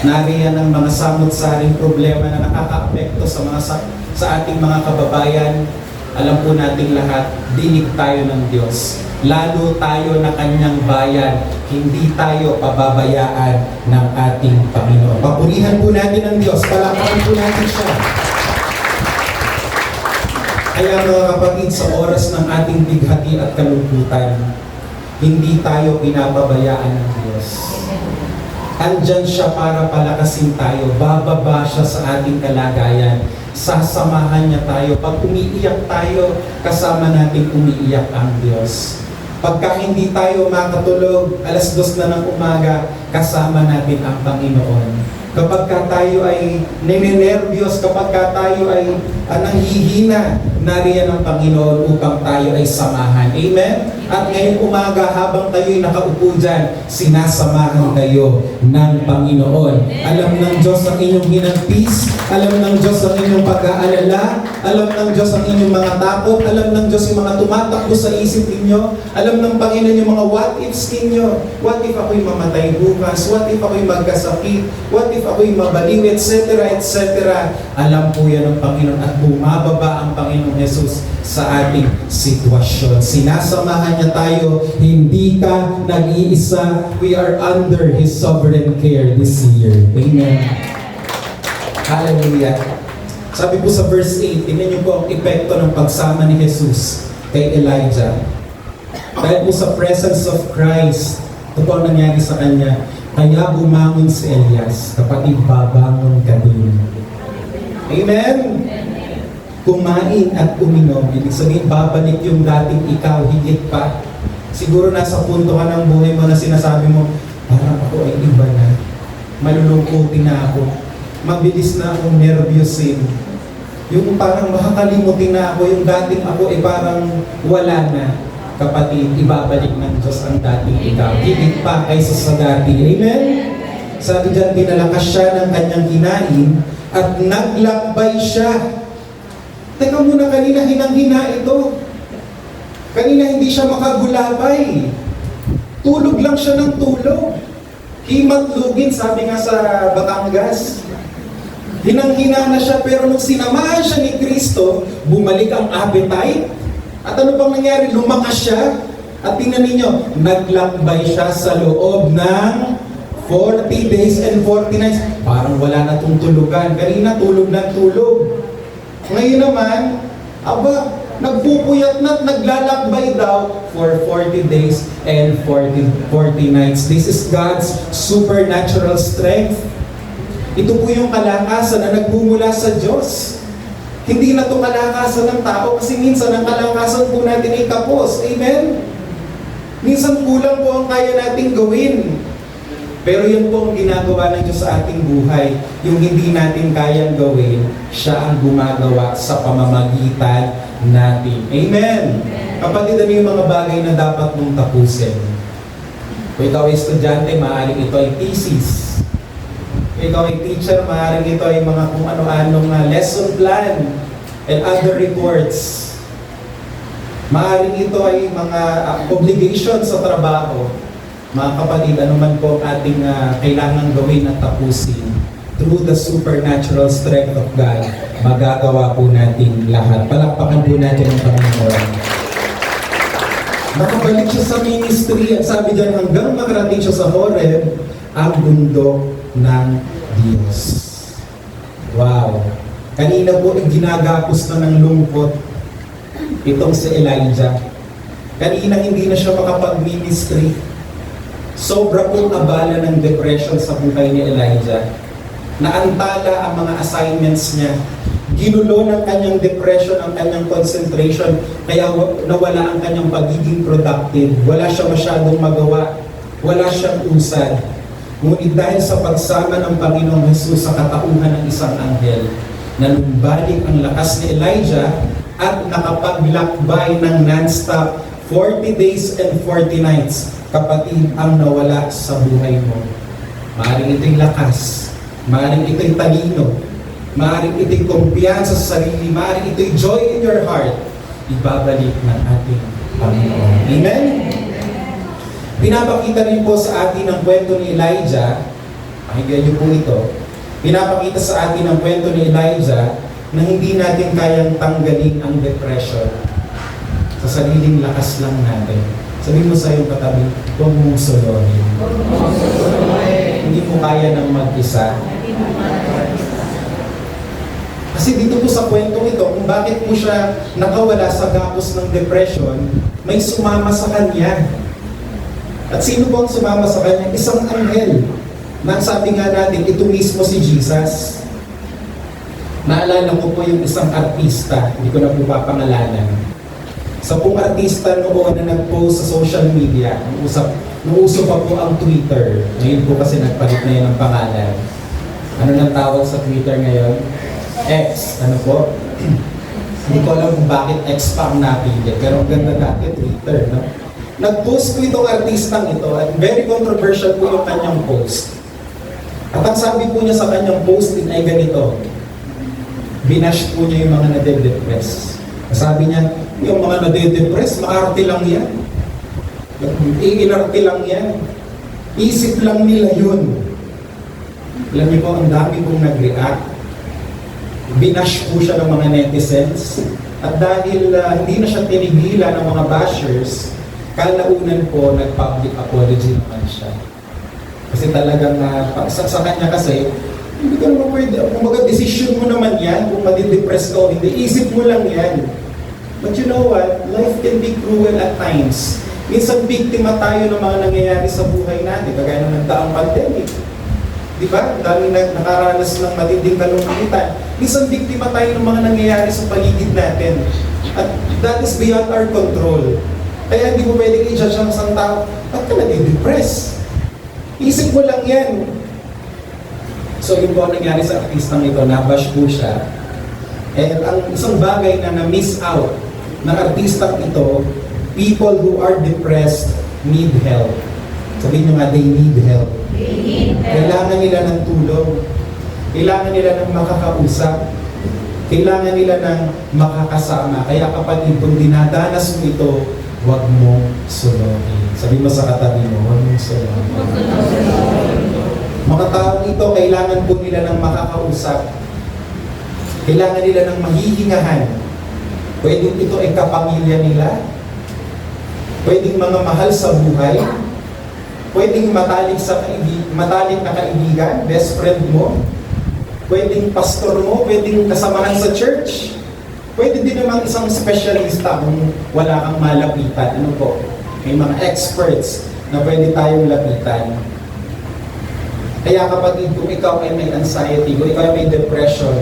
nariyan ang mga samot-saring problema na nakaka-apekto sa ating mga kababayan. Alam po nating lahat, dinig tayo ng Diyos. Lalo tayo na kanyang bayan, hindi tayo pababayaan ng ating Panginoon. Papurihan po natin ang Diyos, palakpakan po natin siya. Kaya mga kapatid, sa oras ng ating bighati at kalungkutan, hindi tayo pinapabayaan ng Diyos. Andyan siya para palakasin tayo, bababa siya sa ating kalagayan, sasamahan niya tayo. Pag umiiyak tayo, kasama natin umiiyak ang Diyos. Pagka hindi tayo makatulog, 2:00 na ng umaga, kasama natin ang Panginoon. Kapag tayo ay ninenervyos, kapag tayo ay nanghihina, nariyan ang Panginoon upang tayo ay samahan. Amen? At ngayong umaga, habang tayo'y nakaupo dyan, sinasamahan kayo ng Panginoon. Alam ng Diyos ang inyong hinagpis, alam ng Diyos ang inyong pag-aalala, alam ng Diyos ang inyong mga takot, alam ng Diyos yung mga tumatakbo sa isip ninyo, alam ng Panginoon yung mga what-ifs ninyo. What if ako'y mamatay bukas? What if ako'y magkasakit? What if ako'y mabaliw? Etc. etc. Alam po yan ng Panginoon at bumababa ang Panginoong Jesus sa ating sitwasyon. Sinasamahan niya tayo, hindi ka nag-iisa. We are under His sovereign care this year. Amen. Hallelujah. Sabi po sa verse 8, tingnan niyo po ang epekto ng pagsama ni Jesus kay Elijah. Dahil po sa presence of Christ, ito po ang nangyari sa kanya. Kaya bumangon si Elias, kapatid, babangon ka din. Amen? Kumain at uminom, ibig sabihin babalik yung dating ikaw, higit pa. Siguro nasa punto ka ng buhay mo na sinasabi mo, parang ako ay iba na. Malulungkutin na ako. Mabilis na akong nervyusin. Yung parang makakalimutin na ako, yung dating ako ay parang wala na. Kapatid, ibabalik ng Diyos ang dating ikaw. Higit pa kaysa sa dati. Amen? Sabi dyan, pinalakas siya ng kanyang kinain at naglakbay siya. Teka muna, kanina hinang-hina ito. Kanina hindi siya makagulabay. Tulog lang siya ng tulog. Himatlugin, sabi nga sa Batangas. Hinang-hina na siya, pero nung sinamahan siya ni Kristo, bumalik ang appetite. At ano pang nangyari? Lumakas siya. At tingnan ninyo, naglakbay siya sa loob ng 40 days and 40 nights. Parang wala na itong tulugan. Kanina tulog na tulog. Ngayon naman, nagpupuyat na at naglalakbay daw for 40 days and 40 nights. This is God's supernatural strength. Ito po yung kalakasan na nagmumula sa Diyos. Hindi na ito kalakasan ng tao kasi minsan ang kalakasan po natin ay kapos. Amen? Minsan kulang po ang kaya nating gawin. Pero yun po ang ginagawa ng Diyos sa ating buhay. Yung hindi natin kayang gawin, siya ang gumagawa sa pamamagitan natin. Amen? Kapatid, ano yung mga bagay na dapat mong tapusin? Kung ikaw ay estudyante, maaaring ito ay thesis. Ikaw ay teacher, maaaring ito ay mga kung ano-anong lesson plan and other reports. Maaaring ito ay mga obligations sa trabaho. Mga kapatid, ano man po ang ating kailangan gawin at tapusin, through the supernatural strength of God, magagawa po natin lahat. Palakpakan po natin ang Panginoon. Nakabalik siya sa ministry at sabi dyan, hanggang makarating siya sa Horeb, ang bundok ng Diyos. Wow! Kanina po ginagapos na ng lungkot itong si Elijah. Kanina hindi na siya makapag-ministry. Sobra pong abala ng depression sa buhay ni Elijah. Naantala ang mga assignments niya. Ginulo ng kanyang depression ang kanyang concentration, kaya nawala ang kanyang pagiging productive. Wala siya masyadong magawa. Wala siyang usad. Ngunit dahil sa pagsama ng Panginoong Jesus sa katauhan ng isang anghel, nalumbalik ang lakas ni Elijah at nakapaglakbay ng non-stop 40 days and 40 nights. Kapatid, ang nawala sa buhay mo. Maaaring ito'y lakas, maaaring ito'y talino, maaaring ito'y kumpiyansa sa sarili, maaaring ito'y joy in your heart. Ibabalik ng ating Panginoon. Amen? Pinapakita rin po sa atin ang kwento ni Elijah, pakinggan niyo po ito, pinapakita sa atin ang kwento ni Elijah na hindi natin kayang tanggalin ang depression sa sariling lakas lang natin. Sabi mo sa iyong katabi, huwag mong solohin. Hindi mo kaya ng mag-isa. Kasi dito po sa kwentong ito, kung bakit mo siya nakawala sa gapos ng depression, may sumama sa kanya. At sino po ang sumama sa kanya? Isang anghel. Na sabi nga natin, ito mismo si Jesus. Naalala ko po yung isang artista, hindi ko na po papangalanan. Sa pong artista noon na nag-post sa social media, nung uso pa po ang Twitter. Ngayon po kasi nagpalit na yun ang pangalan. Ano nang tawag sa Twitter ngayon? X. Ano po? Hindi ko alam kung bakit X pa ang napili. Pero ang ganda dati, Twitter, no? Nag-post po itong artistang ito at very controversial po yung kanyang post. At ang sabi po niya sa kanyang post din ay ganito. Binash po niya yung mga nade-depress. Sabi niya, yung mga nade-depress, maarte lang yan. Iinarte lang yan. Isip lang nila yun. Alam niyo po, ang dami pong nag-react. Binash po siya ng mga netizens. At dahil hindi na siya tinigilan ng mga bashers, kalaunan po, nag-public apology naman siya. Kasi talagang, sa kanya kasi, hindi ka naman pwede, kung mag-desisyon mo naman yan, kung madidepress ka o hindi, isip mo lang yan. But you know what? Life can be cruel at times. Minsan biktima tayo ng mga nangyayari sa buhay natin, kagaya ng nagdaang pandemic. Di ba? Dahil nakaranas ng matinding kalungkutan. Minsan biktima tayo ng mga nangyayari sa paligid natin. At that is beyond our control. Kaya hindi mo pwedeng i-judge ang isang tao, ba't ka nag-depress? Isip mo lang yan. So yun po ang nangyari sa artistang ito, nabash po siya. And ang isang bagay na na-miss out ng artistang ito, people who are depressed need help. Sabihin nyo nga, they need help. Kailangan nila ng tulong. Kailangan nila ng makakausap. Kailangan nila ng makakasama. Kaya kapatid, kung dinadanas mo ito, huwag mong solohin. Sabi mo sa katabi mo, huwag mong solohin. Mga taong ito, kailangan po nila ng makakausap. Kailangan nila ng mahihingahan. Pwedeng ito ay kapamilya nila. Pwedeng mga mahal sa buhay. Pwedeng matalik na kaibigan, best friend mo. Pwedeng pastor mo, pwedeng kasamahan sa church. Pwede din naman isang specialista kung wala kang malapitan. Ano po? May mga experts na pwede tayong lapitan. Kaya kapatid, kung ikaw ay may anxiety, kung ikaw ay may depression,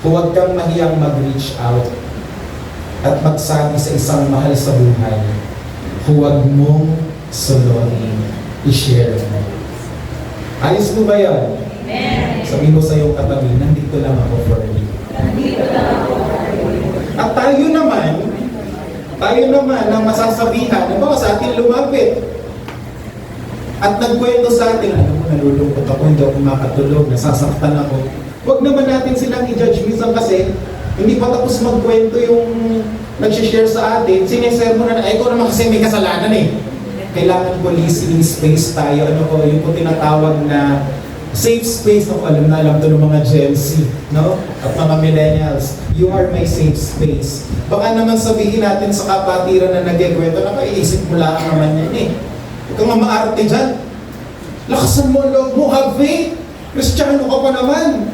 huwag kang mahiyang mag-reach out at magsabi sa isang mahal sa buhay, huwag mong solohin, i-share mo. Ayos mo ba yan? Amen. Sabihin mo sa iyong katabi, nandito lang ako for you. Nandito lang ako. At tayo naman ang masasabihan, ano ba sa atin lumapit? At nagkwento sa atin, alam mo, nalulungkot ako, hindi ako makatulog, nasasaktan ako. Huwag naman natin silang i-judge minsan kasi hindi pa tapos magkwento yung nag-share sa atin, sinishare mo na, ay ikaw naman kasi may kasalanan eh. Kailangan po listening space tayo, ano po, yung po tinatawag na safe space, no? Alam to ng mga Gen Z, no? At mga millennials, you are my safe space. Baka naman sabihin natin sa kapatiran na nagkikwento na iisip mo lang naman yan eh. Ikaw nga maarte dyan. Lakasan mo ang loob mo, have faith. Kristiyano ka pa naman.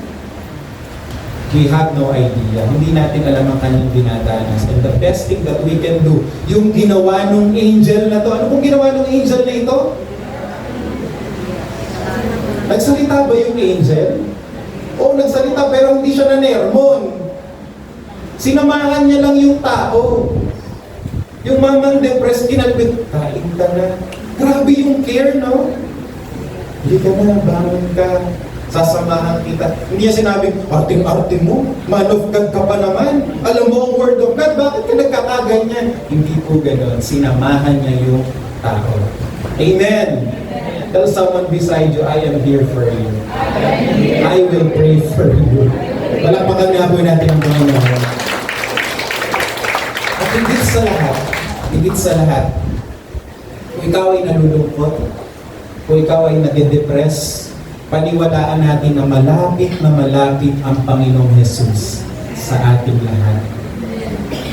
We have no idea. Hindi natin alam ang kanyang dinadanas. And the best thing that we can do, yung ginawa nung angel na to. Ano pong ginawa nung angel na ito? Nagsalita ba yung angel? Oo, nagsalita pero hindi siya na-nermon. Sinamahan niya lang yung tao. Yung mamang depressed, kinalbit, kain ka na. Grabe yung care, no? Hindi ka na, bangon ka. Sasamahan kita. Hindi niya sinabing, arting-arte mo, man of God ka pa naman. Alam mo ang word of God, bakit ka nagkakaganyan? Hindi po gano'n. Sinamahan niya yung tao. Amen. Tell someone beside you, I am here for you. I will pray for you. Palakpakan nga po natin ang Panginoon. At higit sa lahat, ikaw ay nalulungkot, kung ikaw ay nade-depress, paniwalaan natin na malapit ang Panginoong Jesus sa ating lahat.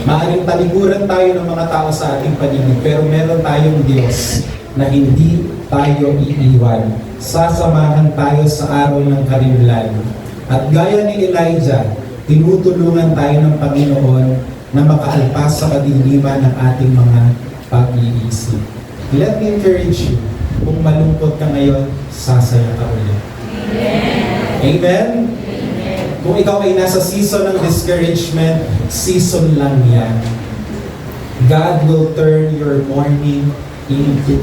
Maaaring talikuran tayo ng mga tao sa ating paligid, pero meron tayong Diyos na hindi tayo iiwan. Sasamahan tayo sa araw ng karimlan. At gaya ni Elijah, tinutulungan tayo ng Panginoon na makaalpas sa kadiliman ng ating mga pag-iisip. Let me encourage you, kung malungkot ka ngayon, sasaya ka ulit. Amen? Kung ikaw ay nasa season ng discouragement, season lang yan. God will turn your mourning into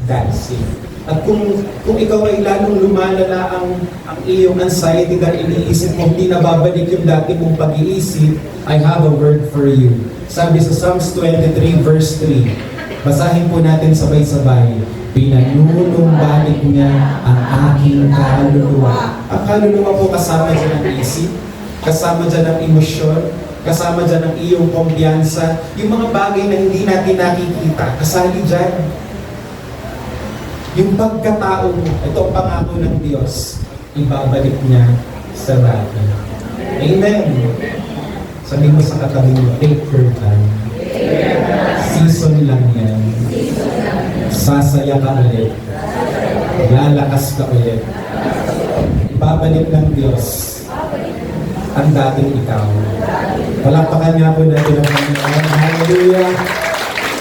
dancing. At kung ikaw ay lalong lumalala ang iyong anxiety dahil iniisip mo, hindi nababalik yung dati mong pag-iisip, I have a word for you. Sabi sa Psalms 23 verse 3, basahin po natin sabay-sabay, pinanunumbalik niya ang aking kaluluwa. Ang kaluluwa po kasama dyan ang isip, kasama dyan ang emosyon, kasama dyan ang iyong kumpiyansa, yung mga bagay na hindi natin nakikita, kasali dyan. Yung pagkatao mo, ito ang pangako ng Diyos, ibabalik niya sa dati. Amen. Sabi mo sa katabi mo, take your time. Season lang yan. Sasaya ka ulit. Lalakas ka ulit. Ibabalik ng Diyos ang dating ikaw. Palakpakan nga po natin ang Panginoon. Hallelujah!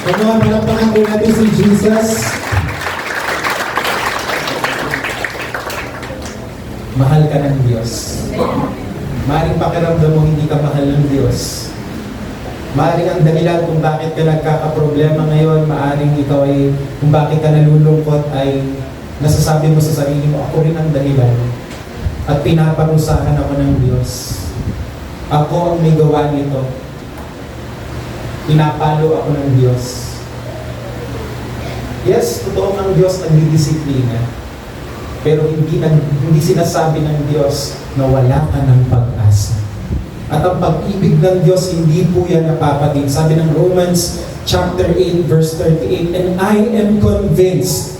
Come on, palakpakan po natin si Jesus. Mahal ka ng Diyos. Maaaring pakiramdam mo hindi ka mahal ng Diyos. Maaaring ang dahilan kung bakit ka nagkakaproblema ngayon, maaaring ikaw ay, kung bakit ka nalulungkot ay nasasabi mo sa sarili mo, ako rin ang dahilan. At pinaparusahan ako ng Diyos. Ako ang may gawa nito. Pinapalo ako ng Diyos. Yes, totoo ng Diyos nagdidisiplina. Pero hindi sinasabi ng Diyos na wala ka ng pag-asa. At ang pag-ibig ng Diyos, hindi po yan napapatid. Sabi ng Romans chapter 8, verse 38, and I am convinced.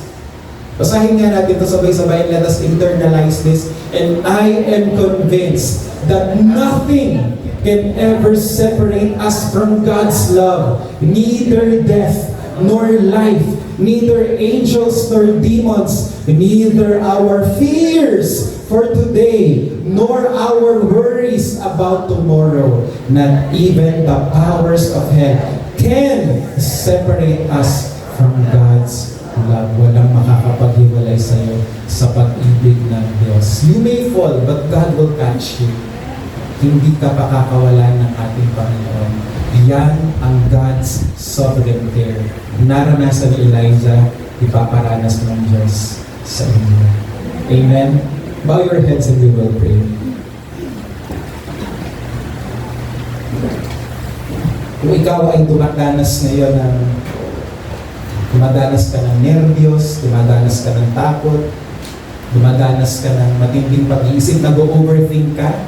Basahin nga natin ito sabay-sabay, let us internalize this. And I am convinced that nothing can ever separate us from God's love, neither death nor life, neither angels nor demons, neither our fears for today, nor our worries about tomorrow, not even the powers of hell can separate us from God's love. Walang makakapaghiwalay sa iyo sa pag-ibig ng Diyos. You may fall, but God will catch you. Hindi ka pakakawalan ng ating Panginoon. Yan ang God's sovereign care. Naranasan ni Elijah, ipaparanas ng Diyos sa inyo. Amen? Bow your heads and we will pray. Kung ikaw ay dumadanas ngayon dumadanas ka ng nervyos, dumadanas ka ng takot, dumadanas ka ng matinding pag-iisip, nag-overthink ka,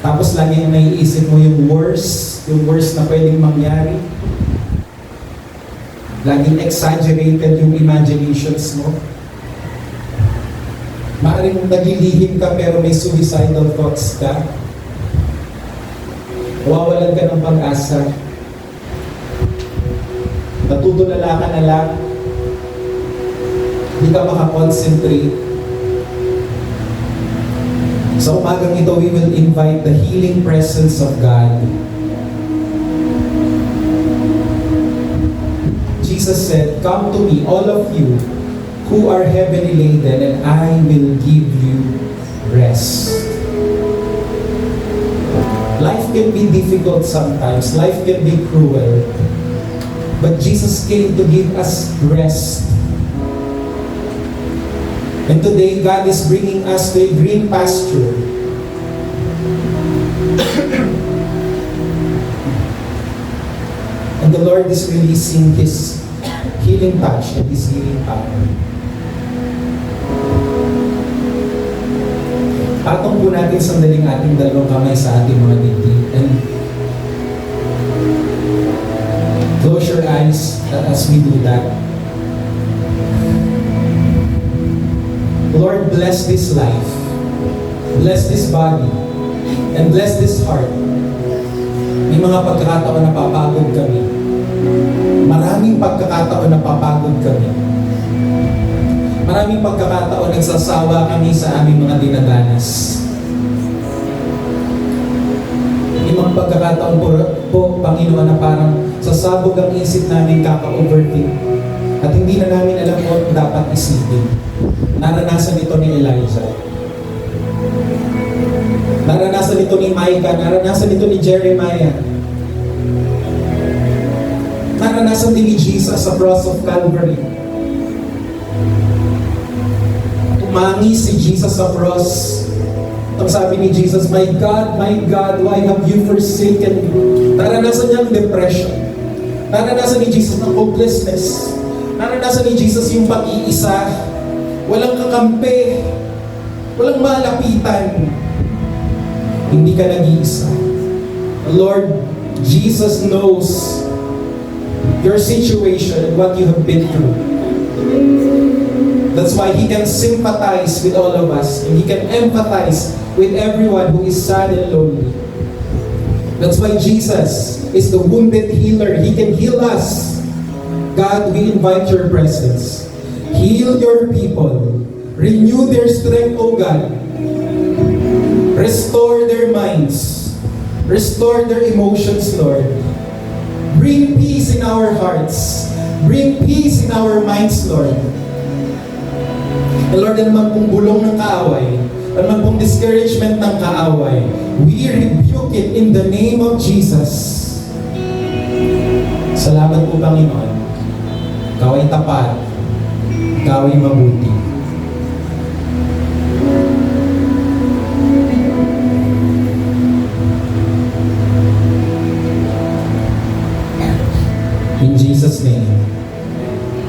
tapos lagi yung naiisip mo yung worst na pwedeng mangyari. Laging exaggerated yung imaginations mo. Maaaring naglilihim ka pero may suicidal thoughts ka. Wawalan ka ng pag-asa. Natutulala ka na lang. Hindi ka makakonsentrate. Sa umagang ito, we will invite the healing presence of God. Jesus said, "Come to me, all of you who are heavily laden, and I will give you rest." Life can be difficult sometimes. Life can be cruel. But Jesus came to give us rest. And today, God is bringing us to a green pasture. And the Lord is releasing His healing touch and His healing power. Patong po natin sandaling ating dalawang kamay sa ating mga dibdib. And close your eyes as we do that. Lord, bless this life. Bless this body. And bless this heart. May mga pagkakataon na papagod kami. Maraming pagkakataon na papagod kami. Maraming pagkakataon nagsasawa kami sa aming mga dinadanas. May mga pagkakataon po, Panginoon, na parang sasabog ang isip namin, kaka-overthink. At hindi na namin alam kung dapat isipin. Naranasan ito ni Elijah. Naranasan ito ni Micah. Naranasan ito ni Jeremiah. Naranasan din ni Jesus sa cross of Calvary. Umangi si Jesus sa cross. Ang sabi ni Jesus, my God, why have you forsaken me? Naranasan niya ang depression. Naranasan ni Jesus ng hopelessness. Naranasan ni Jesus yung pag-iisa. Walang kakampi. Walang malapitan. Hindi ka nag-iisa. Lord, Jesus knows your situation and what you have been through. That's why He can sympathize with all of us and He can empathize with everyone who is sad and lonely. That's why Jesus is the wounded healer. He can heal us. God, we invite your presence. Heal your people. Renew their strength, O God. Restore their minds. Restore their emotions, Lord. Bring peace in our hearts. Bring peace in our minds, Lord. And Lord, ano man pong bulong ng kaaway, ano man pong discouragement ng kaaway, we rebuke it in the name of Jesus. Salamat po, Panginoon. Ikaw ay tapat. Ikaw ay mabuti. In Jesus' name,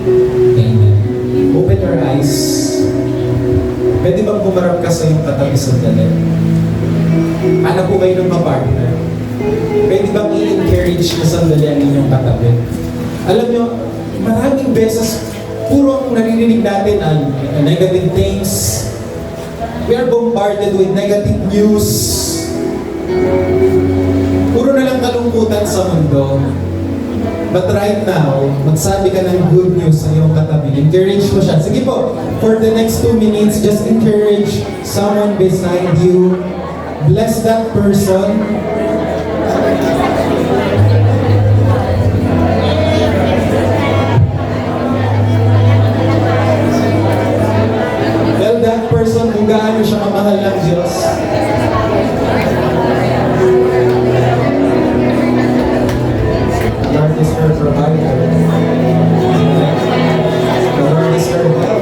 Amen. Open your eyes. Pwede bang pumarap ka sa iyong katabi sandali? Hanap po kayo ng partner. Pwede bang i-encourage na sandali ang inyong katabi? Alam nyo, maraming beses, puro ang naririnig natin ang negative things. We are bombarded with negative news. Puro na lang kalungkutan sa mundo. But right now, magsabi ka ng good news sa iyong katabi. Encourage mo siya. Sige po, for the next 2 minutes, just encourage someone beside you. Bless that person. Tell that person kung gaano siya kamahal ng Diyos. The Lord is your provider. The Lord is your help.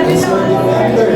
He's your defender.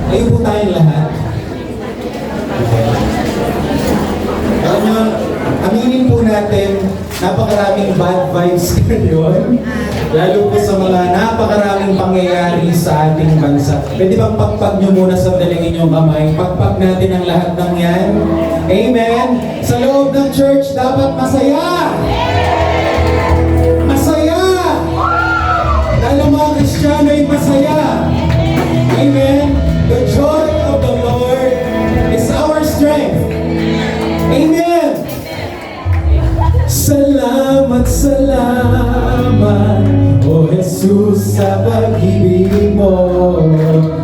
Ayun po tayong lahat. Okay. Alam nyo, aminin po natin, napakaraming bad vibes ngayon. Lalo po sa mga napakaraming pangyayari sa ating bansa. Pwede bang pagpag nyo muna sa daling inyong kamay? Pagpag natin ang lahat ng yan. Amen? Sa loob ng church, dapat masaya! Masaya! Dahil ang mga Kristiyano ay masaya. Amen? The joy of the Lord is our strength. Amen. Salamat, salamat, O Jesus, sa pag-ibig mo.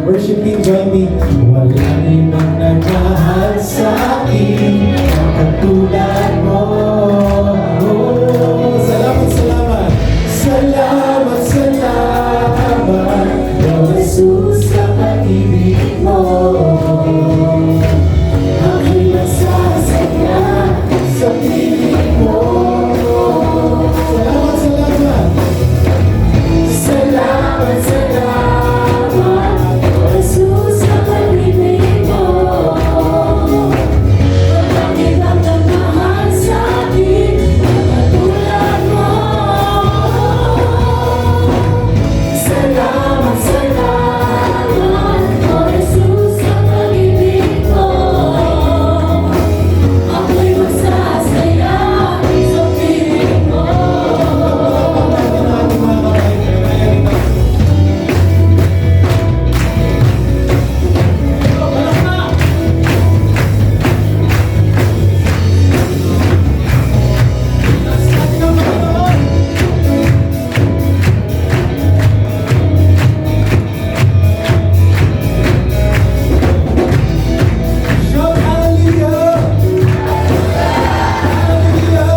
Worship me, join me. Wala ibang nagmahal sa akin katulad mo. Oh, salamat, salamat. Salamat, salamat, oh Jesus, sa pag-ibig mo. Ako'y masasaya sa piling mo. Salamat, salamat. Salamat, salamat, oh Jesus, sa pag-ibig mo. Walang ibang nagmahal sa akin na katulad mo. Salamat, salamat, oh Jesus, sa pag-ibig mo. Ako'y masasaya sa piling mo. Shout hallelujah! Hallelujah!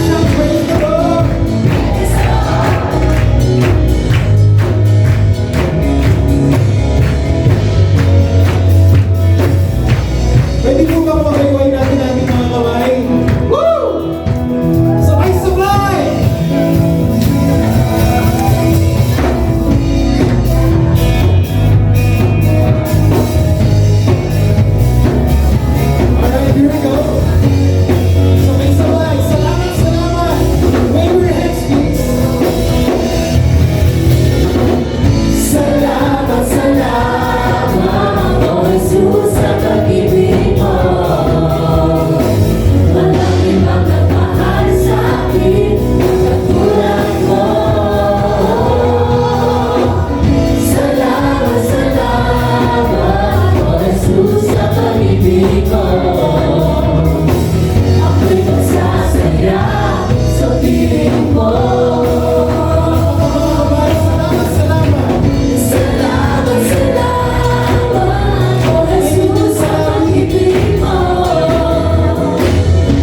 Shout praise the Lord! Pwede po ba makayway natin ating mga kamay? Woo! Sabay-sabay! Alright, here we go. Sabay-sabay. Salamat, salamat. Wave your hands, please. Salamat, salamat, oh Jesus, sa pag-ibig mo. Walang ibang nagmahal sa akin na katulad mo. Salamat, salamat, oh Jesus, sa pag-ibig mo. Ako'y masasaya sa piling mo. Salamat, salamat. Salamat, salamat, oh Jesus, sa pag-ibig mo.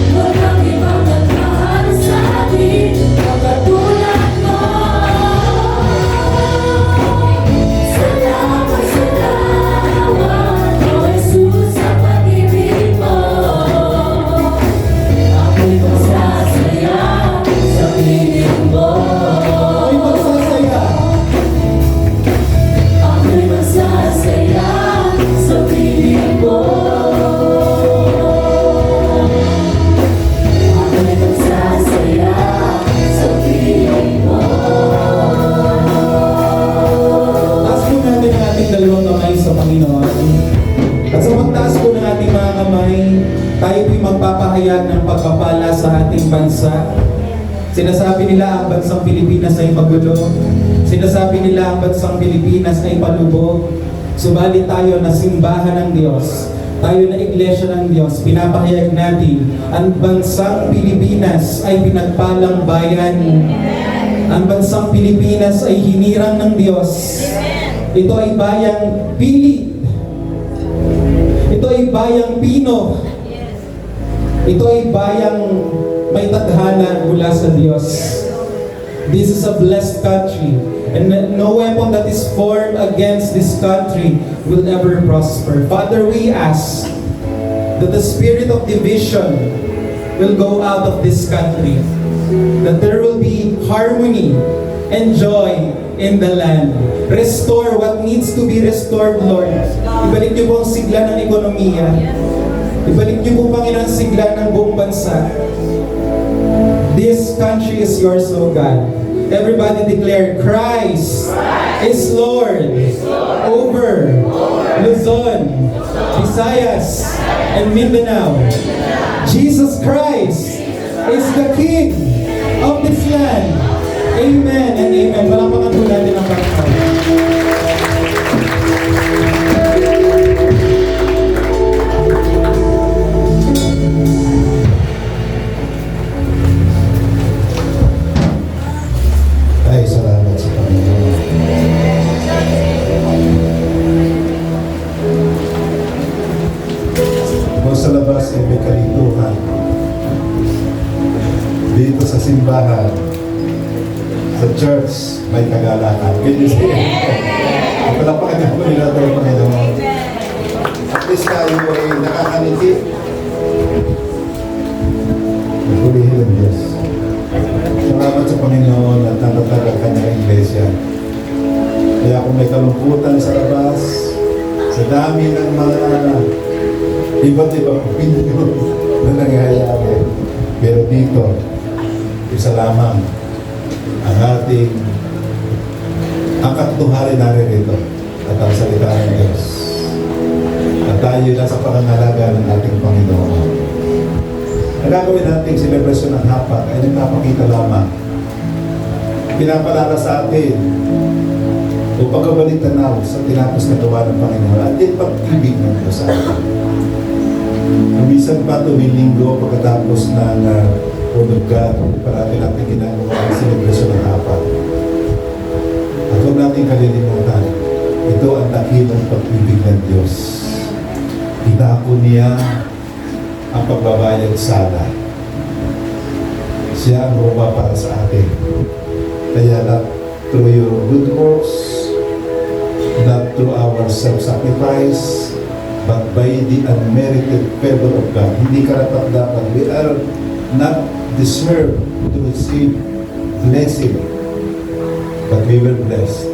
Walang ibang nagmahal sa akin na katulad mo. Salamat, salamat, oh Jesus, sa pag-ibig mo. Ako'y masasaya sa piling mo. Ako'y magsasaya. Ako'y masasaya sa piling mo. Ako'y masasaya sa piling mo. Taas po natin ang ating dalawang kamay sa Panginoon. At sa pagtaas po ng ating mga kamay, tayo po'y magpapahayag ng pagpapala sa ating bansa. Sinasabi nila ang bansang Pilipinas ay magulo. Sinasabi nila ang bansang Pilipinas ay palubog. Subalit tayo na simbahan ng Diyos, tayo na iglesia ng Diyos, pinapahayag natin ang bansang Pilipinas ay pinagpalang bayan. Ang bansang Pilipinas ay hinirang ng Diyos. Ito ay bayang Pili. Ito ay bayang Pino. Ito ay bayang may tadhana mula sa Diyos. This is a blessed country, and no weapon that is formed against this country will ever prosper. Father, we ask that the spirit of division will go out of this country, that there will be harmony and joy in the land. Restore what needs to be restored, Lord. Ibalik niyo po ang sigla ng ekonomiya. Ibalik niyo po, Panginoon, ang sigla ng buong bansa. This country is yours, O God. Everybody declare, Christ is Lord over Luzon, Visayas, and Mindanao. Jesus Christ is the King of this land. Amen and amen. Palakpakan po natin ang Panginoon. Ay, salamat sa Panginoon. sa simbahan, sa church, may kagalakan. Can you say it? Palapakan ako nila ito, Panginoon. At least tayo ay nakakaniti. Purihin ang Diyos. Salamat sa Panginoon at natatag ang kanyang iglesia. Kaya kung may kalungkutan sa labas, sa dami ng mga iba't ibang opinion na nangyayari. Pero dito, isa lamang ang ating ang katutuhanan natin rito at ang salita ng Diyos. At tayo nasa pangangalaga ng ating Panginoon. Ang gagawin nating celebration ng hapak ay nagpapakita lamang. Pinapalala sa atin o pagkabalik tanaw sa tinapos na gawa ng Panginoon at din pag-ibig ng Diyos sa atin. Kumisan pa tuwing linggo pagkatapos ng Word of God, parati natin ginagawa ang celebration ng hapak. At huwag natin kalilimutan, ito ang dakilang pag-ibig ng Diyos. Inako niya ang pagbabayad sala. Siya ang rupa para sa atin. Kaya not through your good works, not through our self-sacrifice, but by the unmerited favor of God. Hindi karapat-dapat. We are not deserved to receive blessing, but we were blessed.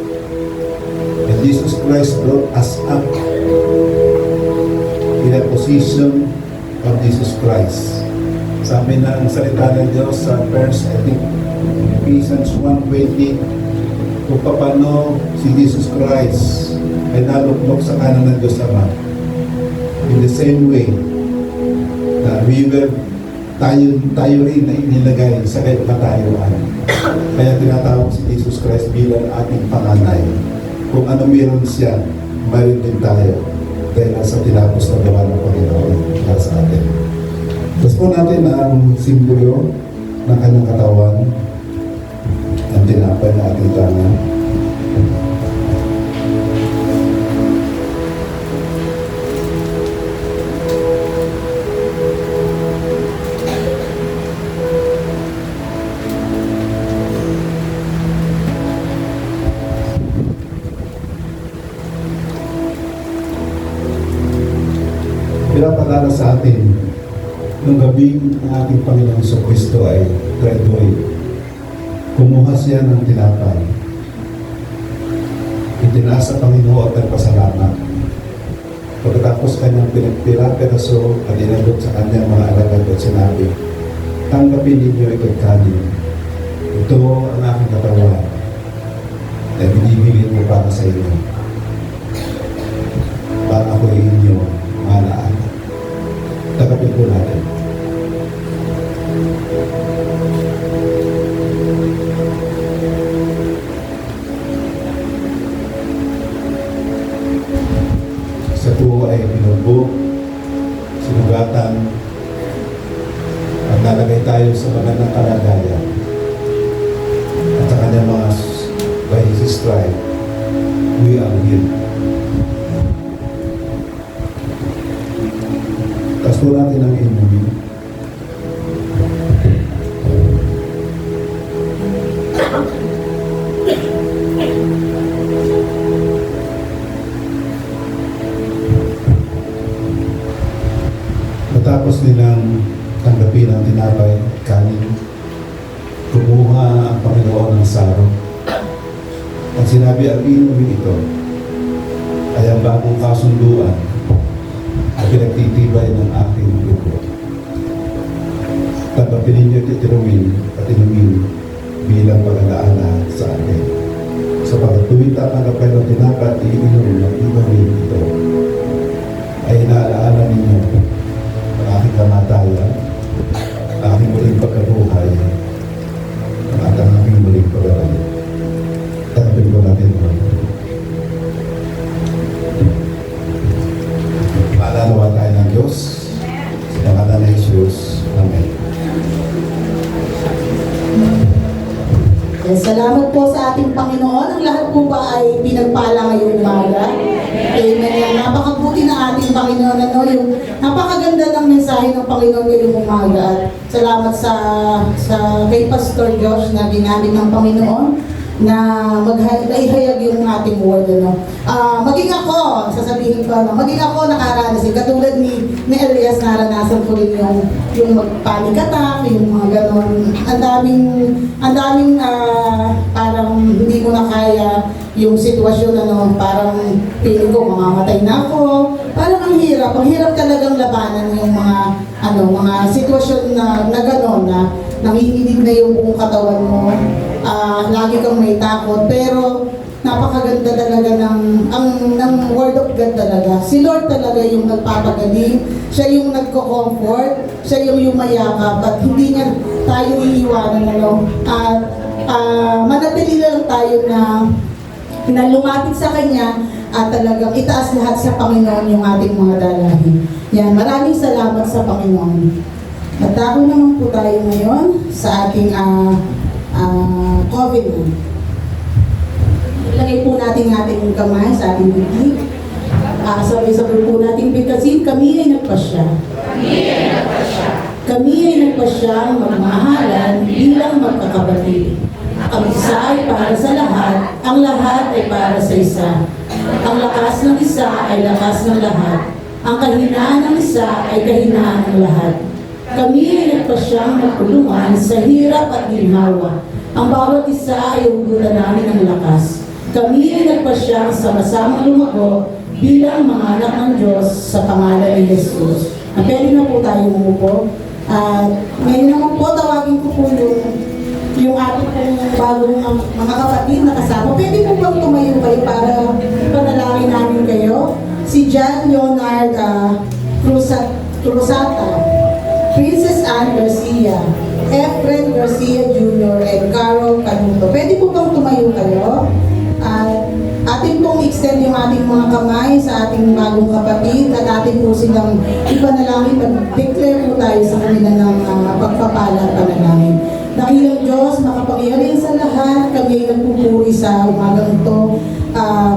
And Jesus Christ brought us up in a position of Jesus Christ. Sabi ng salita ng Diyos sa verse, I think, Ephesians 1:20, kung paano si Jesus Christ ay naluklok sa kanan ng Diyos Ama. In the same way na we were tayo rin na inilagay sa katayuan. Kaya tinatawag si Jesus Christ bilang ating panganay. Kung ano meron siya, mayroon din tayo. Dahil nasa tinapos na gawa ng Panginoon para sa atin. Tapos po natin ang simbolo ng kanyang katawan, ang tinapay na ating tangan. Pinapalala sa atin nung gabing ang ating Panginoong Kristo ay treadoy. Kumuha siya ng tinapay. Itinaas sa Panginoon at nagpasalamat. Pagkatapos kanyang pinagpira-piraso at inabot sa kanyang mga alagad at sinabi, tanggapin ninyo ito'y kanin. Ito ang aking katawan na binibigay ko para sa inyo. Para ako'y inyo malaan. Tagapin po natin. Sa po ay binugbog, sinugatan, at nalagay tayo sa magandang kalagayan. At sa kanyang mga by His stripe, we are healed. Tapos po natin ang inumin. Matapos nilang tanggapin ang tinapay at kanin, kumuha ang Panginoon ng saro. At sinabi, ang inumin ito ay ang bagong kasunduan at pinagtitibay ng aking dugo. Tanggapin ninyo titiruin at inumin bilang pag-alaala sa akin. Sa pagtuwing tatanggap kayo ng tinapay at iinom ng inumin ito, ay inaalaala ninyo ang aking kamatayan, ang aking muling pagkabuhay, at ang aking muling pag-alala. Tanggapin ko natin ito. Maalalawa tayo ng Diyos sa pangalan ng Jesus. Amen. Salamat po sa ating Panginoon. Ang lahat po ba ay pinagpala ngayong umaga? Amen. Napaka napakabuti na ating Panginoon. Ano, yung napakaganda ng mensahe ng Panginoon ngayong umaga. At salamat sa kay Pastor Josh na ginamit ng Panginoon na maghayag yung ating word. Ano. Maging ako, sasabihin ko, ano, maging ako nakaranas. Katulad ni Elias, naranasan ko rin yung mag-panic attack, yung mga ganon. Ang daming parang hindi ko na kaya yung sitwasyon, ano, parang feeling ko mamamatay na ako. Parang ang hirap talagang labanan yung mga sitwasyon na gano'n na nanginginig na yung buong katawan mo. Lagi kang may takot, pero napakaganda talaga ng Word of God talaga. Si Lord talaga yung nagpapagaling, siya yung nagko-comfort, siya yung yumayakap, at hindi niya tayo iiwanan, ano. At manatili lang tayo na lumapit sa Kanya at talagang itaas lahat sa Panginoon yung ating mga dalangin. Yan, maraming salamat sa Panginoon. At dako naman po tayo ngayon sa ating covenant. Ilagay po natin ating kamay sa ating bibig. Sabay-sabay po natin bigkasin, kami ay nagpasya. Kami ay nagpasyang magmahalan bilang magkakapatid. Ang isa ay para sa lahat, ang lahat ay para sa isa. Ang lakas ng isa ay lakas ng lahat. Ang kahinaan ng isa ay kahinaan ng lahat. Kami ay nagpasyang magtulungan sa hirap at ginhawa. Ang bawat isa ay ugutan namin ng lakas. Kami ay nagpasyang sama-samang lumago bilang mga anak ng Diyos sa pangalan ni Jesus. Pwede na po tayo umupo. At ngayon naman po, tawagin ko po yung ating bagong mga kapatid na kasama. Pwede po bang tumayo kayo para panalangin namin kayo? Si John Leonard Cruzata, Princess Anne Garcia, Efren Garcia Jr., and Carol Canuto. Pwede po bang tumayo kayo? At atin pong extend yung ating mga kamay sa ating bagong kapatid at atin po silang ipanalangin, mag-declare po tayo sa kanila ng pagpapala at panalangin. Dakilang Diyos, makapangyarihan sa lahat, kami ay nagpupuri sa umagang ito.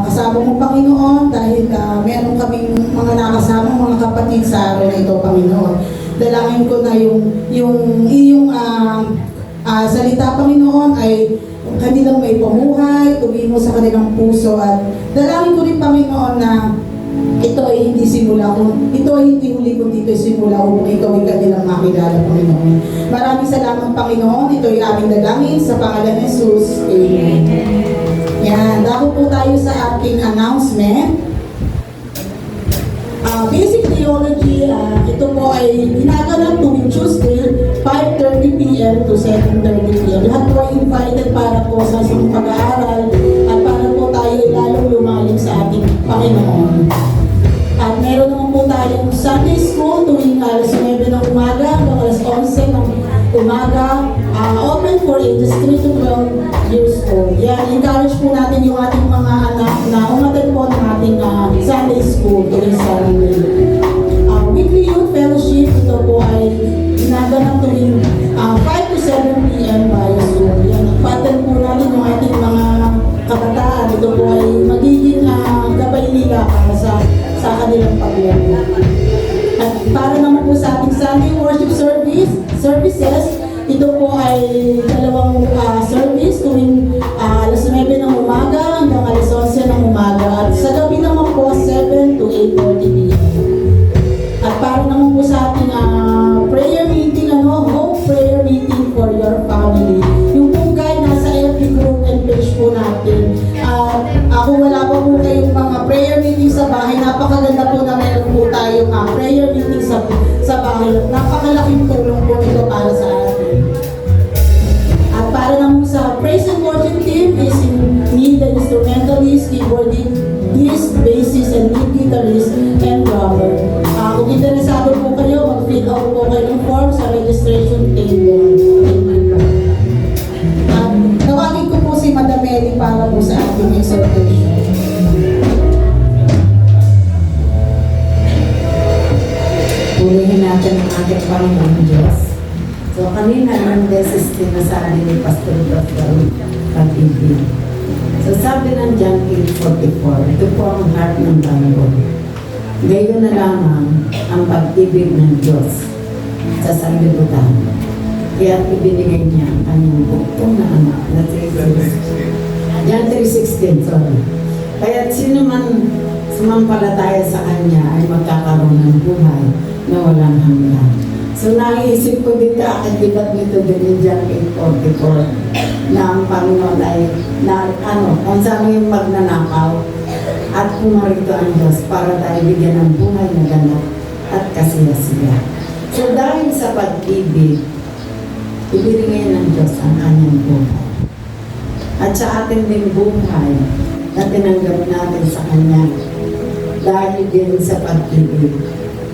Kasama mo, Panginoon, dahil meron kaming mga nakasama mga kapatid sa araw na ito, Panginoon. Dalangin ko na yung iyong salita, Panginoon, ay kanilang may pamuhay, tuwin mo sa kanilang puso. At dalangin ko rin, Panginoon, na ito ay hindi simula kung ito ay hindi huli kundi ito ay simula kung ikaw ay kanilang makilala, Panginoon. Maraming salamat, Panginoon. Ito ay aming dalangin sa pangalan ni Jesus. Amen. Yan, dako po tayo sa ating announcement. Basic Theology, ito po ay ginaganap tuwing Tuesday, 5:30 p.m. to 7:30 p.m. Lahat po ay invited para po sa isang pag-aaral at para po tayo lalong lumalim sa ating Panginoon. At meron naman po tayong Sunday School tuwing alas 9 ng umaga hanggang alas 11 ng umaga, open for ages 3 to 12 years old. Yan, encourage po natin yung ating mga anak na umattend po ng ating Sunday School tuwing Sunday. Weekly Youth Fellowship, ito po ay ginaganap tuwing 5 to 7 p.m. via Zoom. Yan, nagpattend po natin yung ating mga kabataan. Ito po ay magiging gabay nila para sa kanilang paglalaro. At para naman po sa ating Sunday Worship Services, ito po ay dalawang service tuwing alas 9 ng umaga hanggang alas 11 ng umaga. At sa gabi naman po, 7 to 8:30 p.m. At para naman po sa ating prayer meeting, home prayer meeting for your family. Yung po guide nasa FB group and page po natin. Kung wala pa po kayong mga prayer meeting sa bahay, napakaganda po na meron po tayong prayer meeting sa bahay. Napakalaking tulong po nito para sa atin. At para naman sa praise and worship team is me, the instrumentalist, keyboardist, bassist, and lead guitarist, and drummer. Kung interesado po kayo, mag-fill out po kayo ng form sa registration table. Tawagin ko po si Madam Mary para po sa ating exhortation. Purihin natin ang ating Panginoon Diyos. So kanina ang message din na sa atin ni Pastor Dr. Pag-ibig. So sabi ng John 8:44, ito po ang heart ng Bible. Gayon na lamang ang pag-ibig ng Diyos sa sanlibutan. Kaya ibinigay niya ang kanyang buktong na anak na 3:16. Yan 3:16, sorry. Kaya sino man sumampalataya sa kanya ay magkakaroon ng buhay na walang hanggan. So naisip ko dito, di ba't nito din John 8:44 na ang Panginoon ay kung saan yung magnanakaw at pumarito ang Diyos para tayo bigyan ng buhay na ganap at kasiyasiya. So dahil sa pag-ibig, ibinigay ng Diyos ang kanyang buhay. At sa ating din buhay na tinanggap natin sa kanya dahil din sa pag-ibig,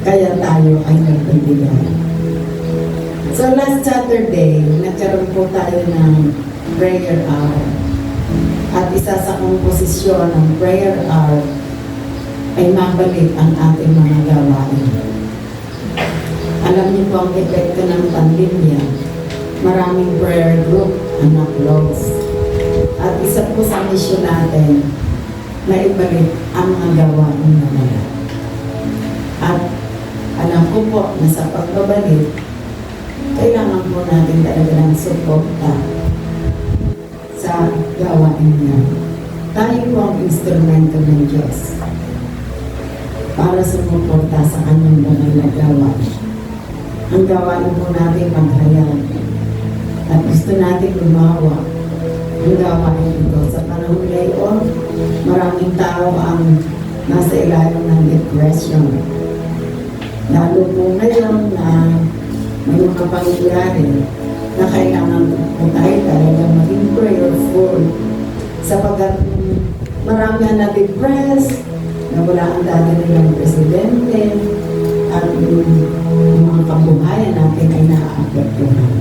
kaya tayo ay nagbibigay. So last Saturday, nagkaroon po tayo ng prayer hour. At isa sa komposisyon ng prayer hour ay mabalik ang ating mga gawain. Alam niyo po ang epekto ng pandemya. Maraming prayer group ang na-close. At isa po sa mission natin na ibalik ang mga gawain na wala. At alam ko po na sa pagbabalik, kailangan po natin talaga ng suporta sa gawain niya. Tayo po ang instrumento ng Diyos para sumuporta sa kanyang banal na gawain. Ang gawain po natin maghayag at gusto natin gumawa ang gawain ito. Sa panahon ngayon, maraming tao ang nasa ilalim ng depression. Lalo po ngayon na may mga pangyayari na kailangan po tayo talaga maging prayerful sapagkat marami ang na-depress, na wala ang dati nilang presidente, at yung mga kabuhayan natin ay naaapektuhan.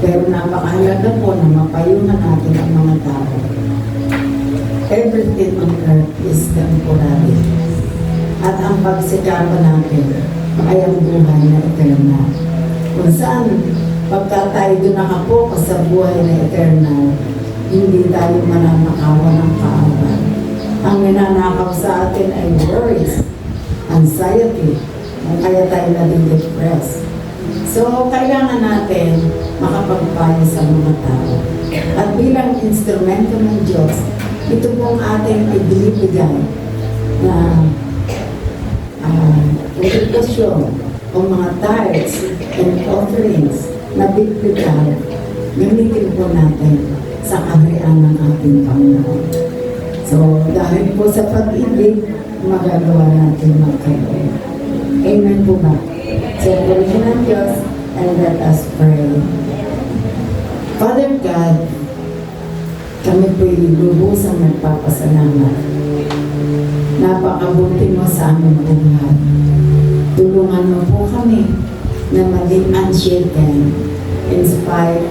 Pero napakahalaga po na mapayuhan natin ang mga tao. Everything on earth is temporary. At ang pagsikapan natin ay ang buhay na eternal. Kung saan, pagka tayo doon nakapokus sa buhay na eternal, hindi tayo mananakawan ng kaaway. Ang ninanakaw sa atin ay worries, anxiety, kaya tayo naging depressed. So, kailangan natin makapagpayo sa mga tao. At bilang instrumento ng Diyos, ito pong ating ibinibigay na edukasyon o mga tithes and offerings na bigbigan, gamitin po natin sa kaharian ng ating Panginoon. So, dahil po sa pag-ibig, magagawa natin magkaroon. Amen po ba? So, purihin ang Diyos and let us pray. Father God, kami po'y lubusang nagpapasalamat. Napakabuti mo sa aming buhay. Tulungan mo po kami na maging unshaken, inspired,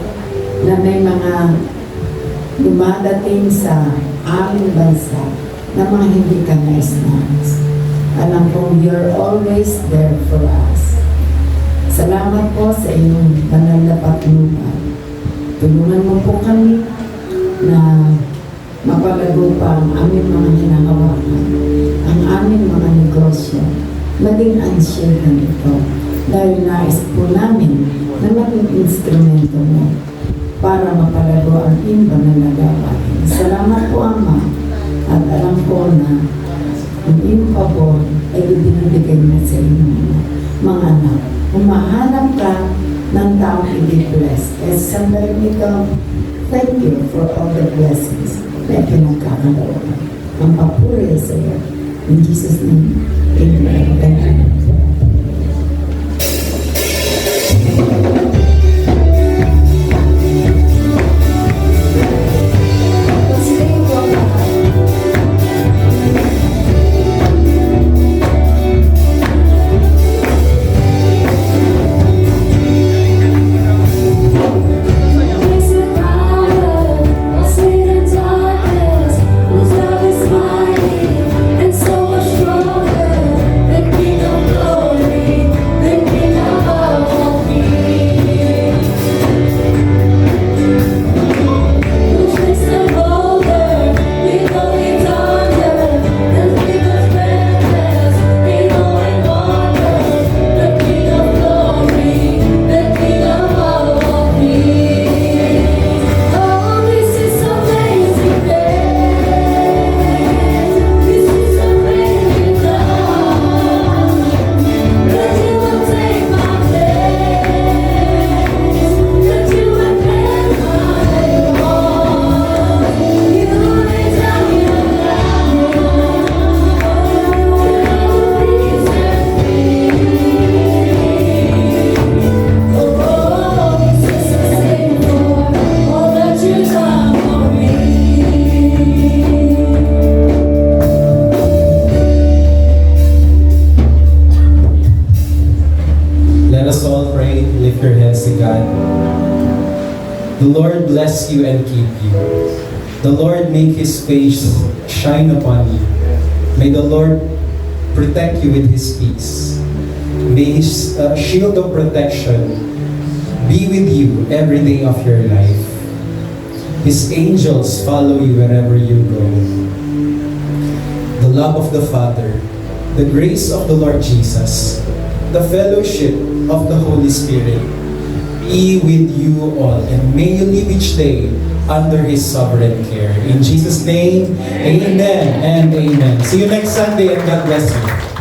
na may mga dumadating sa aming bansa na mga hindi ka nais-nais. Alam kong you're always there for us. Salamat po sa inyong banal na patnubay. Tulungan mo po kami na mapalago pa ang aming mga hinahawakan, ang aming mga negosyo, maging unshaken ito. Dahil nais po namin na maging instrumento mo para mapalago ang imbang na nagawain. Salamat po, Ama, at alam ko na ang iyong pabor ay ibinibigay na sa inyong mga anak. Umahanap ka ng taong i-bless. As sandali nito, thank you for all the blessings na pinagkakalawa. Ang papuri sa iyo. In Jesus' name, amen. Amen. And so much stronger than we know. The Lord bless you and keep you. The Lord make His face shine upon you. May the Lord protect you with His peace. May His shield of protection be with you every day of your life. His angels follow you wherever you go. The love of the Father, the grace of the Lord Jesus, the fellowship of the Holy Spirit be with you all, and may you live each day under His sovereign care. In Jesus' name, amen and amen. See you next Sunday, and God bless you.